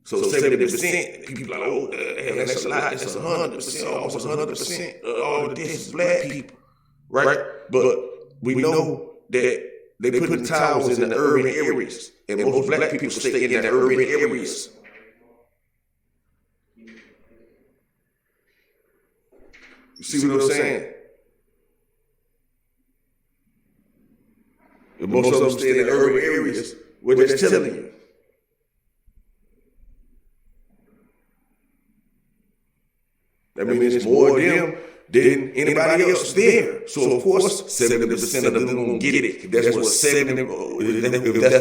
So 70%, people are like, oh, that's a lot. That's 100%, almost 100% of all the deaths is black people, right? But we know that they put the towers in the urban areas, and most black people stay in the urban areas. You see what I'm saying? And most of them stay in the urban areas where they're telling you. That means it's more of them than anybody else there. So of course, 70% of them gonna get it. If that's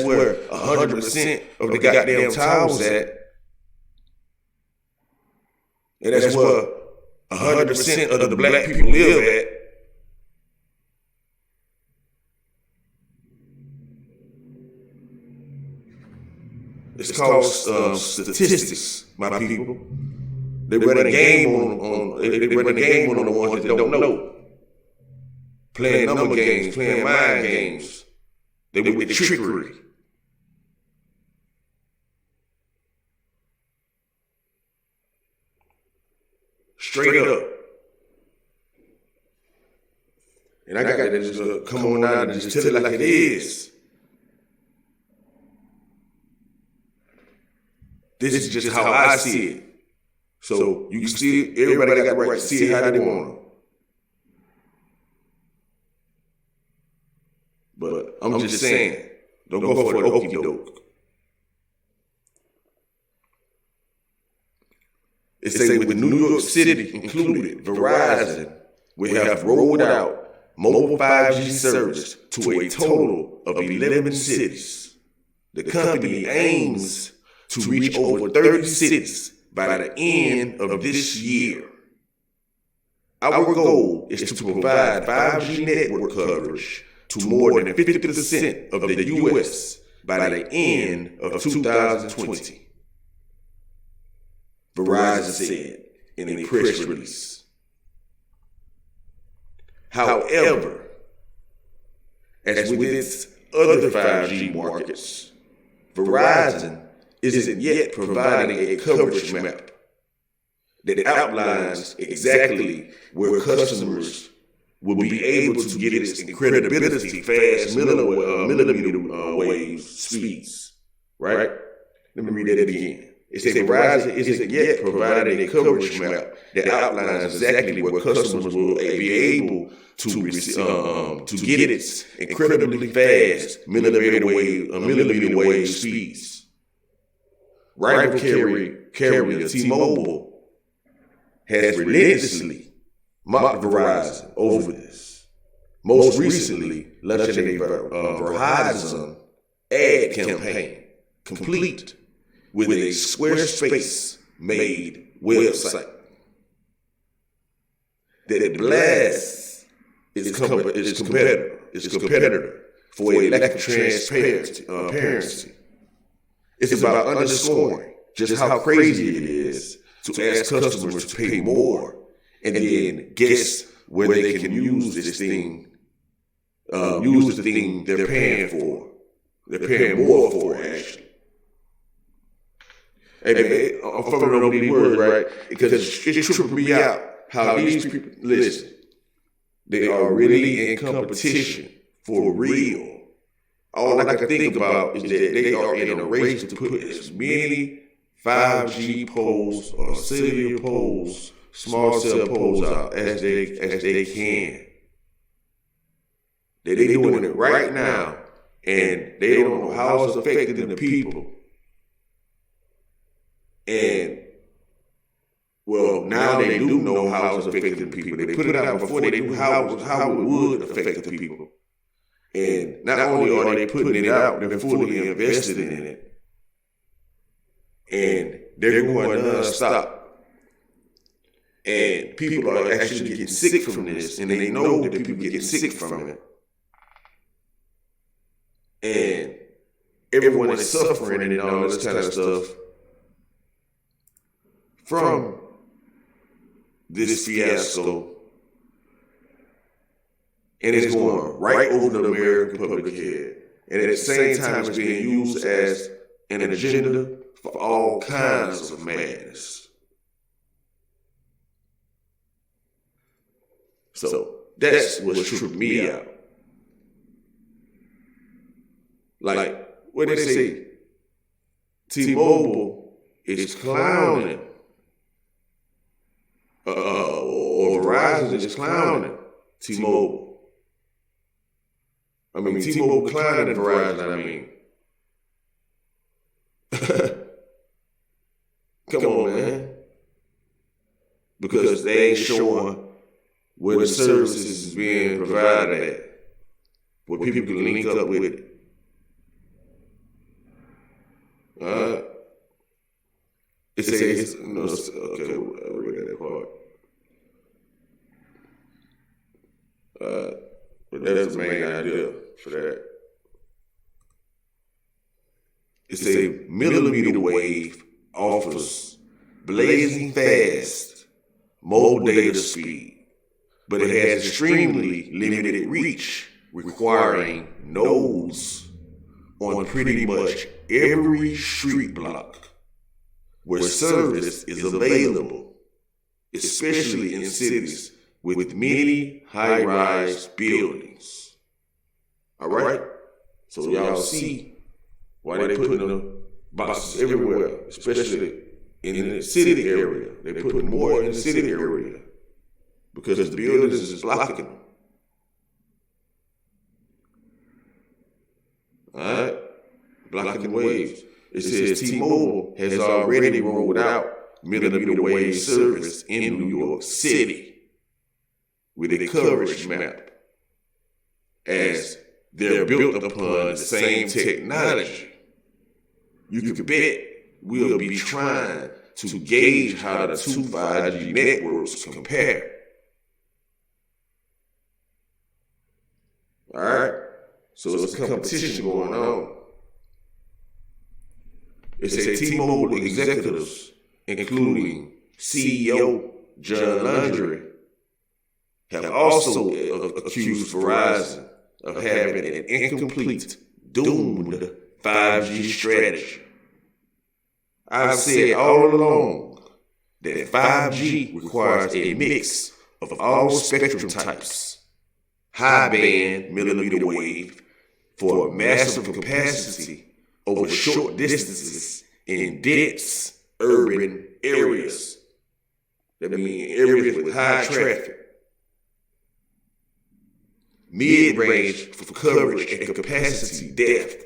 where 100% of the goddamn towers at, and that's where 100% of the black people live at. It's called statistics, my people. They run a game on the ones that don't know. Playing number games, playing mind games. They with the trickery. Straight up. And I got to just come on out and just tell it like it is. This is just how I see it. So you can see everybody got the right to see it how they want I'm just saying, don't go for the okie doke. It say with New York City included, Verizon will have rolled out mobile 5G service to a total of 11 cities. The company aims to reach over 30 cities by the end of this year. Our goal is to provide 5G network coverage to more than 50% of the U.S. by the end of 2020. Verizon said in a press release. However, as with its other 5G markets, Verizon isn't yet providing a coverage map that outlines exactly where customers will be able to get its incredibility fast millimeter wave speeds. Right? Let me read that again. It says Verizon isn't yet providing a coverage map that outlines exactly where customers will be able to get its incredibly fast millimeter wave speeds. Rival carrier T-Mobile has relentlessly mocked Verizon over this. Most recently, launching a Verizon ad campaign, complete with a Squarespace-made website that blasts its competitor for a lack of transparency. It's about underscoring just how crazy it is to ask customers to pay more and then guess where they can use this thing, use the thing they're paying for. They're paying more for, actually. Hey, I'm fumbling over these words, right? Because it tripped me out how these people, listen, they are really in competition for real. All I can think about is that they are in a race to put as many 5G poles or cellular poles, small cell poles out as they can. They're doing it right now, and they don't know how it's affecting the people. And, well, now they do know how it's affecting the people. They put it out before they knew how it would affect the people. And not only are they putting it out, they're fully invested in it. And they're going non-stop. And people are actually getting sick from this, and they know that people get sick from it. And everyone is suffering and all this kind of stuff from this fiasco, and it's going right over the American public head. And at the same time, it's being used as an agenda for all kinds of madness. So that's what tripped me out. Like, what they say, T-Mobile is clowning. Or Verizon is clowning T-Mobile. I mean, T-Mobile clowning Verizon, I mean. Come on, man. Because they ain't showing where the services is being provided at, where people can link up with it. It says, no, okay, we'll read that part. But that's the main idea for that. It's a millimeter wave offers blazing fast mobile data speed, but it has extremely limited reach, requiring nodes on pretty much every street block where service is available, especially in cities with many high-rise buildings. All right? So y'all see why they putting the boxes everywhere, especially in the city area. They putting more in the city area because the buildings is blocking them. All right? Blocking waves. It says T-Mobile has already rolled out millimeter wave service in New York City with a coverage map, as they're built upon the same technology. You can bet we'll be trying to gauge how the two 5G networks compare. All right? So it's a competition going on. It says T-Mobile executives, including CEO John Landry, have also accused Verizon of having an incomplete, doomed 5G strategy. I've said all along that 5G requires a mix of all spectrum types, high band millimeter wave for massive capacity over short distances in dense urban areas. That means areas with high traffic. Mid-range for coverage and capacity depth,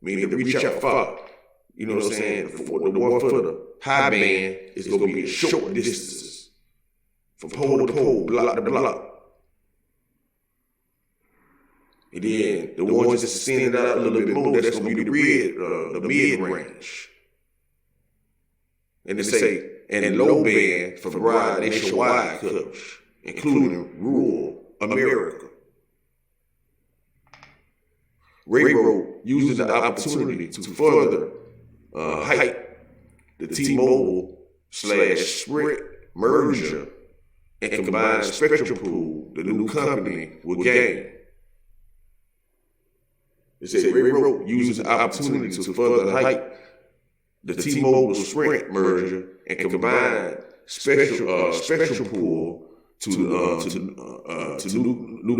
meaning to reach out far. You know what I'm saying? The one for the high band is going to be in short distances, from pole to pole, block to block. And then the ones that's extended out a little bit more, that's going to be the mid-range. And they say, and low band for broad nationwide coverage, including rural America. Railroad uses the opportunity to further hype the T-Mobile/Sprint merger and combined spectrum pool the new company will gain. It said Railroad uses the opportunity to further hype the T-Mobile/Sprint merger and combine spectrum pool to new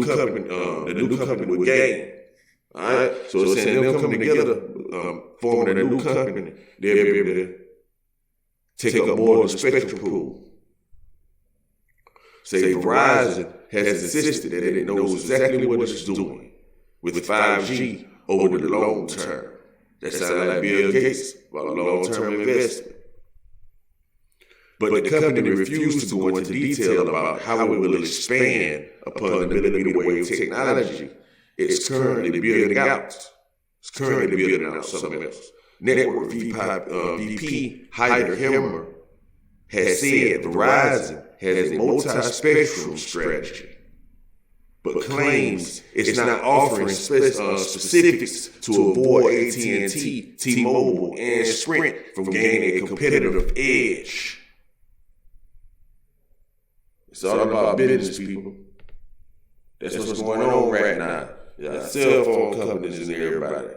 company. The new company will gain. All right, so it's saying them coming together, forming a new company, they'll be able to take up more of the spectrum pool. Say Verizon has insisted that it knows exactly what it's doing with 5G over the long term. That sounds like Bill Gates about long-term investment. But the company refused to go into detail about how it will expand upon the millimeter wave technology it's currently building out. It's currently building out something else. Network VP Heider Hemmer has said Verizon has a multi-spectrum strategy, but claims it's not offering specifics to avoid AT&T, T-Mobile, and Sprint from gaining a competitive edge. It's all about business, people. That's what's going on right now. Yeah, cell phone companies and everybody.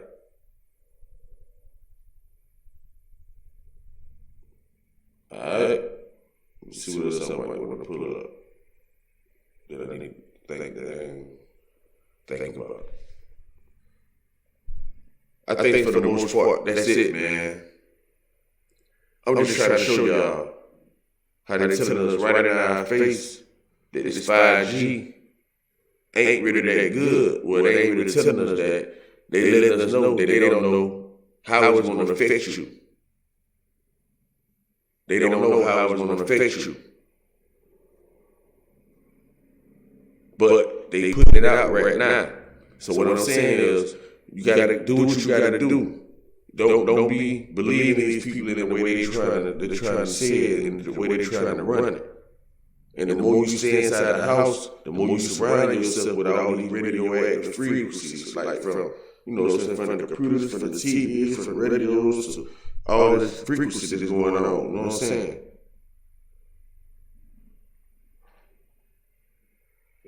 All right. Let me see what else I might want to pull up that I need to think about. I think for the most part, that's it, man. I'm just trying to show y'all how they're telling us right in our face that this 5G ain't really that good. Well, they ain't really telling us that. They letting us know that they don't know how it's going to affect you. They don't know how it's going to affect you. But they putting it out right now. So what I'm saying is, you gotta do what you gotta do. Don't be believing these people in the way they're trying to say it and the way they're trying to run it. And the more you stay inside the house, the more you surround yourself with all these radioactive frequencies, like from, from the computers, from the TVs, from the radios, to all this frequency that's going on. You know what I'm saying?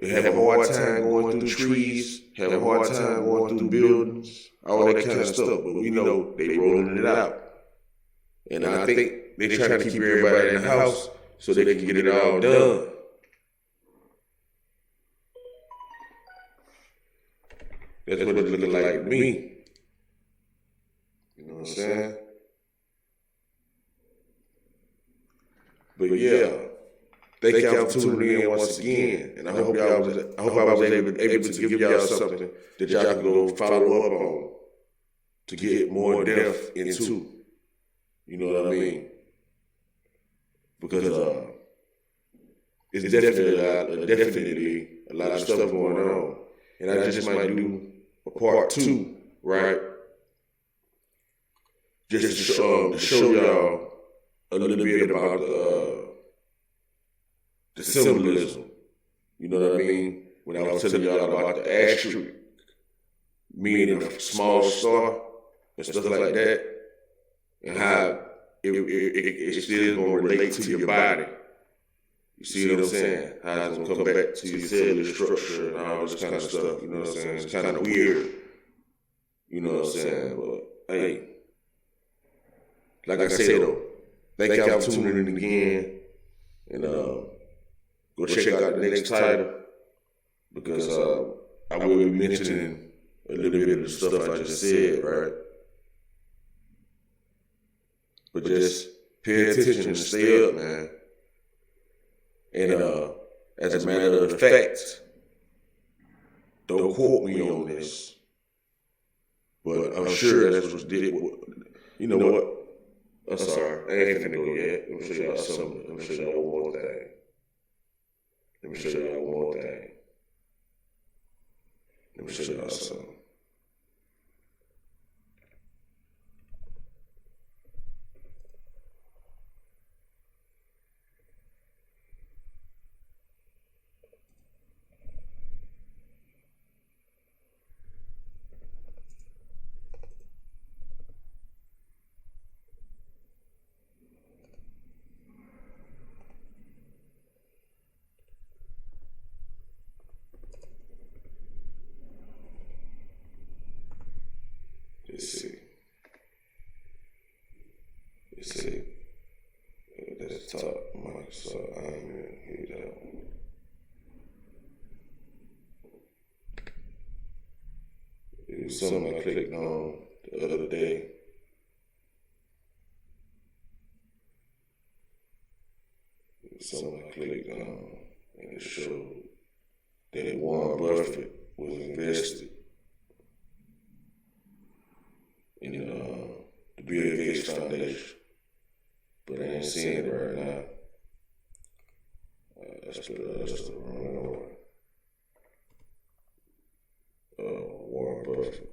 They have a hard time going through trees, have a hard time going through buildings, all that kind of stuff. But we know they rolling it out. And I think they're trying to keep everybody in the house so they can get it all done. That's what it's looking like to me. You know what I'm saying? But yeah, thank y'all for tuning in once again. And I hope I was able to give y'all something that y'all can go follow up on. to get more depth into. You know what I mean? Because it's definitely a lot of stuff going on. And I just might do a part 2, right? Just to show y'all a little bit about the symbolism. You know what I mean? When I was telling y'all about the asterisk, meaning a small star and stuff like that, and how it still going to relate to your body. You see what I'm saying? How it's going to come back to your cellular structure and all this kind of stuff. You know what I'm saying? It's kind of weird. You know what I'm saying? But, hey, like I said, though, thank y'all for tuning in again. And go check out the next title, because I will be mentioning a little bit of the stuff I just said, right? But just pay attention and stay up, man. And as a matter of fact, don't quote me on this, but I'm sure that's what did. You know what? I'm sorry, I ain't finna go yet. Let me show y'all something. Let me show y'all one more thing. Let me show y'all one more thing. Let me show y'all something. Let's see. That's top mic, so I'm gonna hit that one. It was something I clicked on the other day. It was something I clicked on, and it showed that Warren Buffett was invested in the Bill Gates Foundation. But I ain't seeing it right now. That's the wrong one. Warren Buffett.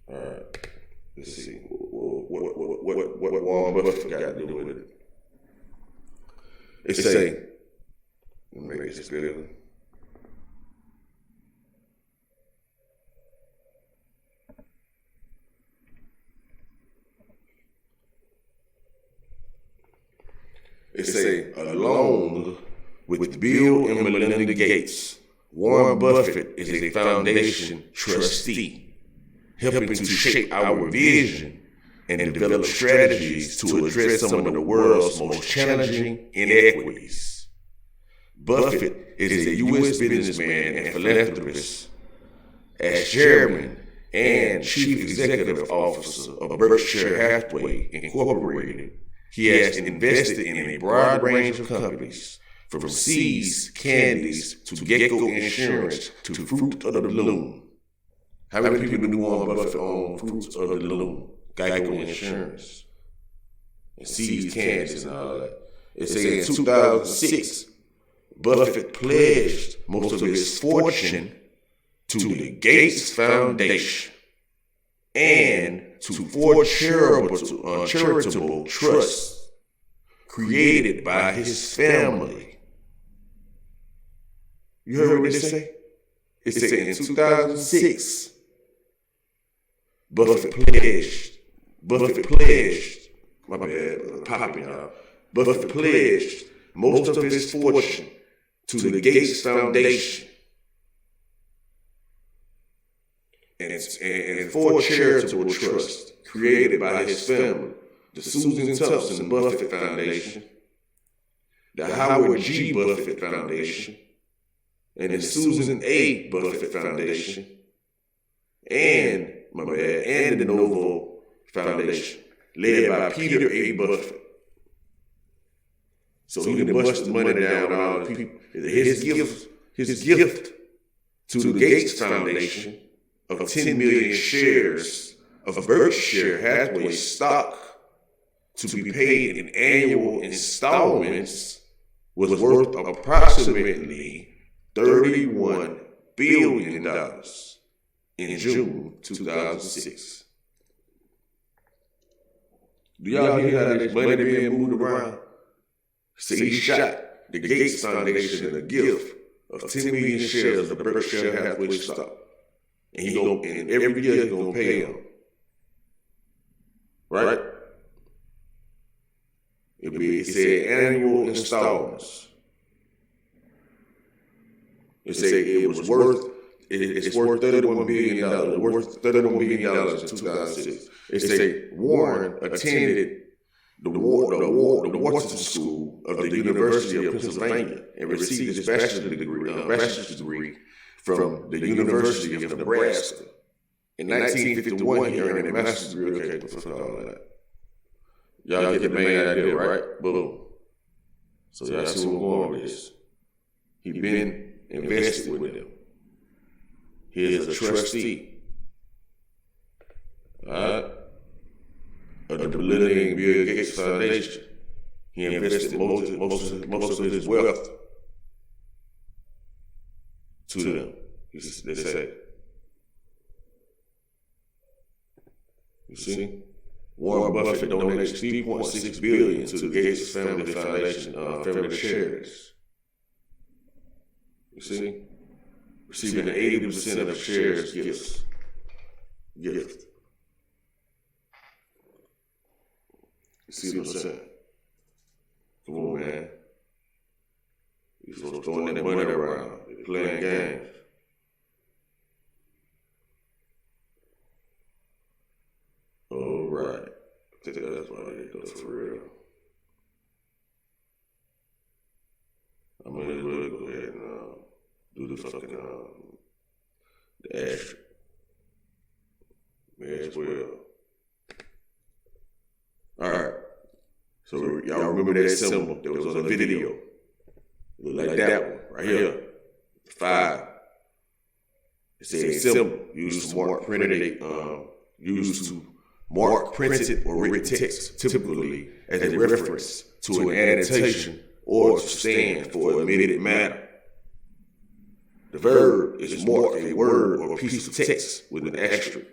All right. Let's see. What Warren Buffett got to do with it? It say, let me make this bigger. It say, along with Bill and Melinda Gates, Warren Buffett is a foundation trustee, helping to shape our vision and develop strategies to address some of the world's most challenging inequities. Buffett is a U.S. businessman and philanthropist. As chairman and chief executive officer of Berkshire Hathaway Incorporated, he has invested in a broad range of companies, from Seeds Candies to Gecko Insurance to Fruit of the Loom. How many people do Warren Buffett own Fruit of the Loom, Gecko Insurance, and Seeds Candies and all that? It says in 2006, Buffett pledged most of his fortune to the Gates Foundation and to 4 charitable trusts created by his family. You heard what they say? It said in 2006, Buffett pledged most of his fortune to the Gates Foundation and 4 charitable trusts created by his family: the Susan Thompson Buffett Foundation, the Howard G. Buffett Foundation, and the Susan A. Buffett Foundation, and the Novo Foundation, led by Peter A. Buffett. So he can bust the money down on all the people. His gift to the Gates Foundation of 10 million shares of Berkshire Hathaway stock to be paid in annual installments was worth approximately $31 billion in June 2006. Do y'all hear how this money being moved around? So he shot the Gates Foundation a gift of 10 million shares of Berkshire Hathaway stock. And every year he's going to pay him. Right? It said annual installments. It said it's worth $31 billion. Worth $31 billion in 2006. It said Warren attended the Wharton School of the University of Pennsylvania and received his bachelor's degree from the University of Nebraska. In 1951, he earned a master's degree. Okay, what's all that? Y'all get the main idea, right? Boom. So y'all see what's going on with this. He been invested with them. He is a trustee. All right? Of the Bill and Bill Gates Foundation. He invested most of his wealth to them. They say. You see? Warren Buffett donated $3.6 billion to the Gates Family Foundation family shares. You see? Receiving 80% of shares gift. You see what I'm saying? Come on, man. You're supposed to throw that money around. They're playing games. All right. I think that's why they do it for real. I'm going to go ahead and do the fucking the asterisk. May as well. All right. So y'all remember that symbol that was on the video? It looked like that one right here. 5. It said symbol used to mark printed or written text, typically as a reference to an annotation or to stand for a omitted matter. The verb is mark a word or piece of text with an asterisk.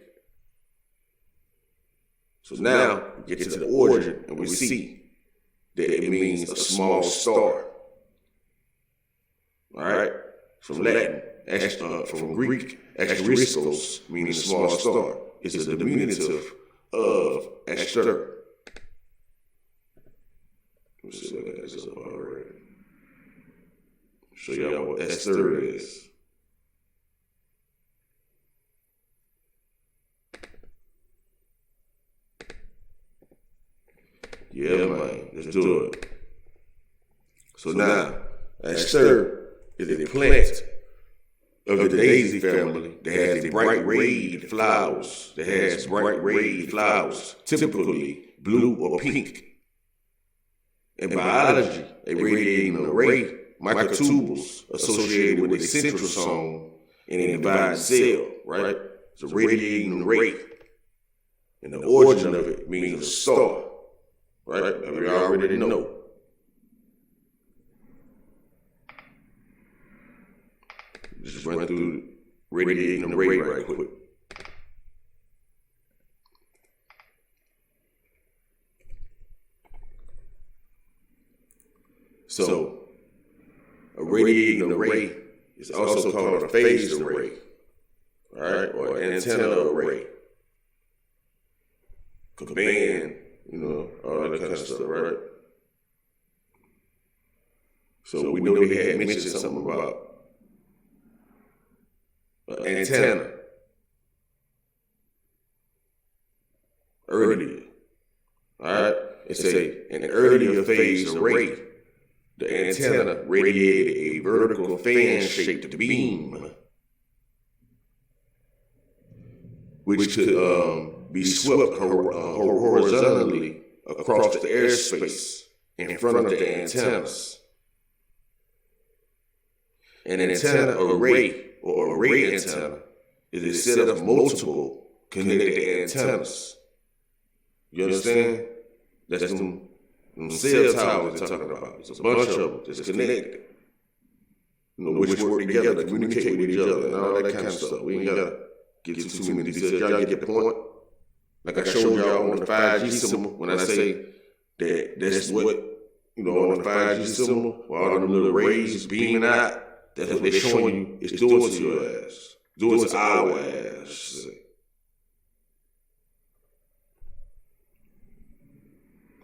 So now we get to the origin and we see that it means a small star. All right? From Latin, from Greek, asteriskos, meaning small star, is the diminutive of aster. Let me see what that is up already. Show y'all what aster is. Yeah, man, let's do it. So now, aster is a plant of the daisy family that has bright red flowers. Typically blue or pink. In biology, a radiating array, microtubules associated with a centrosome in a divided cell, right? It's a radiating array. And the origin of it means a star, right? And we already know. Just run through radiating array right quick. So, a radiating array is also called a phased array, all right, or an antenna array. Band, all that kind of stuff, right? So we know they had mentioned something about antenna earlier, all right? It's an earlier phased array. The antenna radiated a vertical fan-shaped beam, which could be swept horizontally across the airspace in front of the antennas. An antenna array or array antenna is a set of multiple connected antennas. You understand? That's them cell towers they're talking about. It's a bunch of them that's connected. Which work together, communicate with each other, and all that kind of stuff. We ain't gotta get too many details. Y'all get the point? Like I showed y'all on the 5G symbol, when I say that that's what, on the 5G symbol, where all them little rays beaming out, that's what they're showing you it's doing to your ass. Doing to our ass.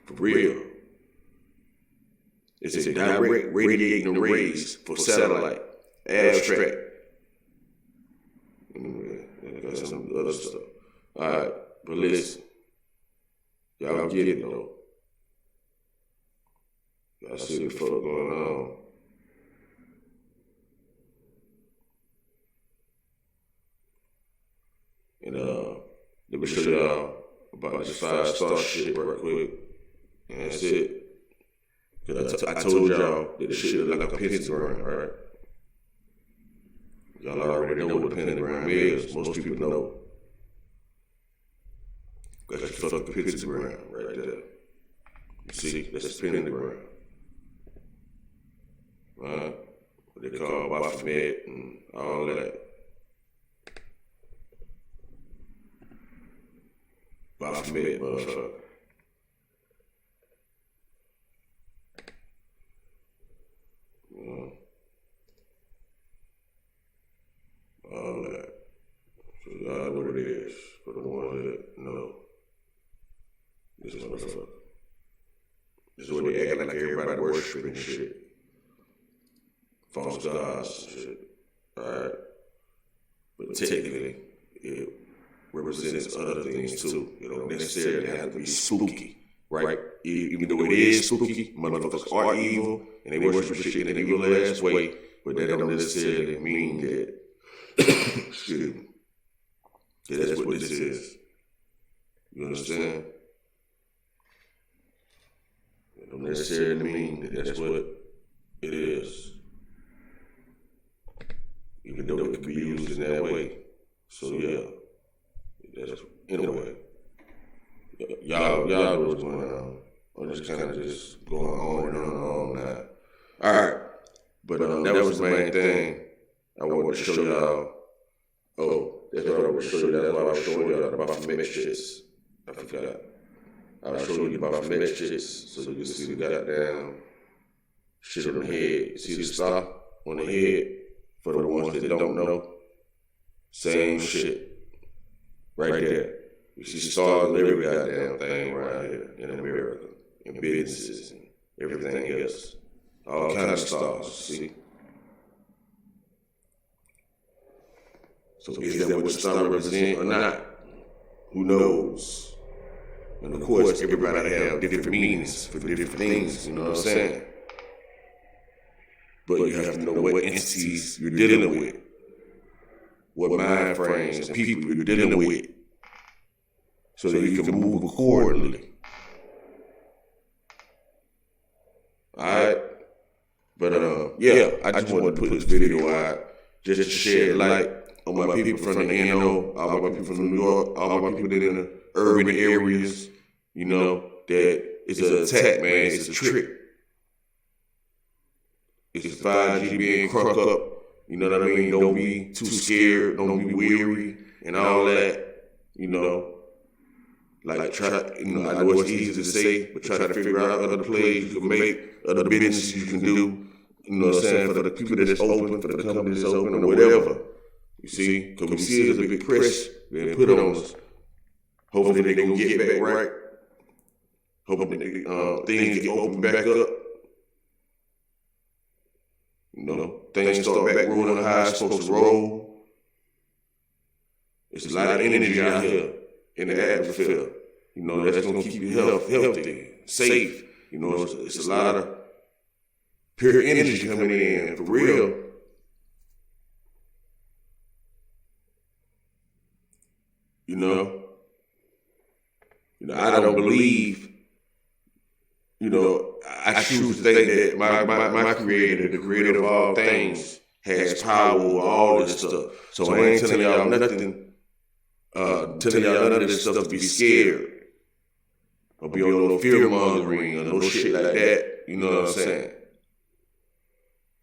For real. It's a direct radiating rays for satellite, abstract. Got some other stuff. All right, but listen. Y'all get it, though. Y'all see what the fuck going on. And let me show y'all about this 5-star shit real quick. And that's it. Cause I told y'all that this shit look like a pentagram, right? Y'all already know what a pentagram is. Most people know. Got your fucking pentagram right there. You see, that's a pentagram. What they call Baphomet and all that. Baphomet, motherfucker. All that. So y'all know what it is. For the ones that know. This motherfucker. This is what they act like everybody worshiping and shit. False gods and shit. Alright? But technically, it represents other things too. It don't necessarily have to be spooky. Right? Even though it is spooky, motherfuckers are evil, and they worship shit in an evil ass way, but that don't necessarily mean that, excuse me, that's what this is. You understand? It don't necessarily mean that that's what it is. Even though it can be used in that way. So yeah, that's, anyway. Y'all know what's going on. I'm just kind of just going on and on now. All right, but that was the main thing I wanted to show y'all. Oh, that's what I was showing you. That's why I was showing y'all the Baphomet shits. I forgot. I was showing you the Baphomet shits so you can see the goddamn shit on the head. See the star on the head? For the ones that don't know, same shit right there. You see stars in every goddamn thing around here in America, in businesses and everything else. All kinds of stars, see? So is that what the star represents or not? Who knows? And of course, everybody have different meanings for different things, you know what I'm saying? But you have to know what entities you're dealing with, what mind frames and people you're dealing with, so that you can move accordingly. Alright? But yeah, I just wanted to put this video out just to shed light on my people from the NO, all my people from New York, all my people that in the urban areas, you know, that it's an attack, man, it's a trick. It's 5G being crunk up, you know what I mean? Don't be too scared, don't be weary, and all that, you know. Like try, I know it's easy to say, but try to figure out other plays you can make, other businesses you can do, you know what I'm saying, for the people that's open, for the company that's open, or whatever. You see, because we see it as a big press being put on us. Hopefully they gonna get back right. Hopefully things get opened back up. You know, things start back rolling how it's supposed to roll. It's a lot of energy out here in the atmosphere. You know, that's going to keep you healthy, safe. You know, it's a lot of pure energy coming in, for real. You know, I don't believe, you know, I I choose to think that my creator, the creator of all things, has power over all this stuff. So I ain't telling y'all nothing, telling y'all none of this stuff to be scared or be on no fear mongering or no shit like that. You know what I'm saying?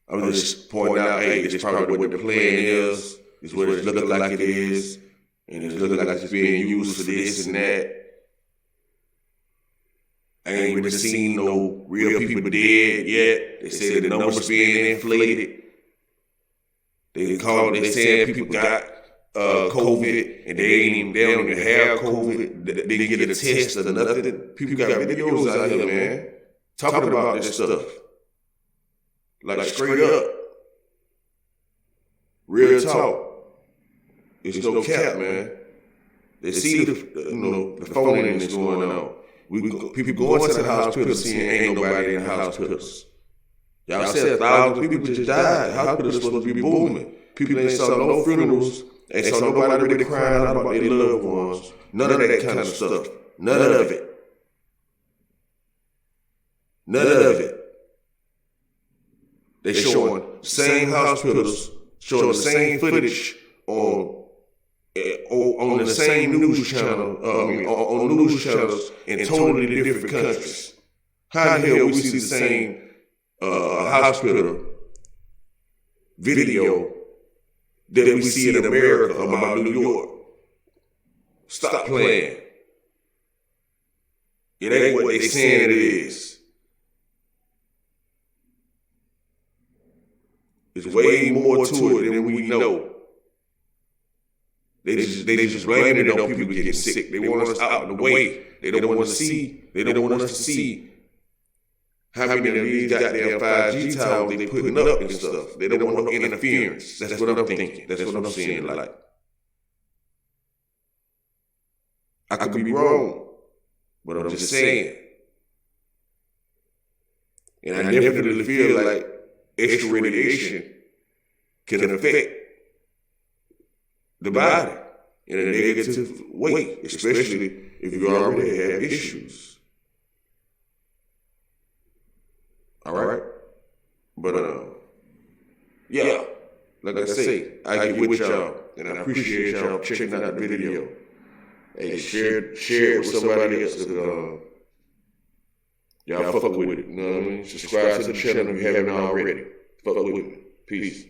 I'm just pointing out, hey, this is probably what the plan is. It's what it's looking like it is, and it's looking like it's being used for this and that. I ain't really seen no real people dead yet. They said the numbers being inflated. They saying people got COVID and they don't even have COVID. They didn't get a test or nothing. People got videos out here, man, talking about this stuff. Like straight up. Real talk. It's no cap, man. They see the phoning that's going on. People going to the hospital seeing ain't nobody in the hospitals. Y'all said 1,000 people just died. Hospitals supposed to be booming. People ain't saw no funerals. Ain't saw nobody really crying out about their loved ones. None of that kind of stuff. None of it. None of it. They showing same hospitals, showing the same footage on the same news channel, on news channels in totally different countries. How the hell we see the same hospital video that we see in America about New York? Stop playing. It ain't what they saying it is. There's way more to it than we know. They just blaming it on people getting sick. They want us out of the way. They don't want us to see how many of these goddamn 5G towers they putting up and stuff. They don't want no interference. That's what I'm thinking. That's what I'm seeing like. I could be wrong, but I'm just saying. And I definitely feel like extra radiation can affect the body in a negative way, especially if you already have issues. All right? But, yeah, like I say, I get with y'all, and I appreciate y'all checking out the video. Hey, share it with somebody else. Y'all fuck with it, you know what I mean? Subscribe to the channel if you haven't already. Fuck with me. Peace.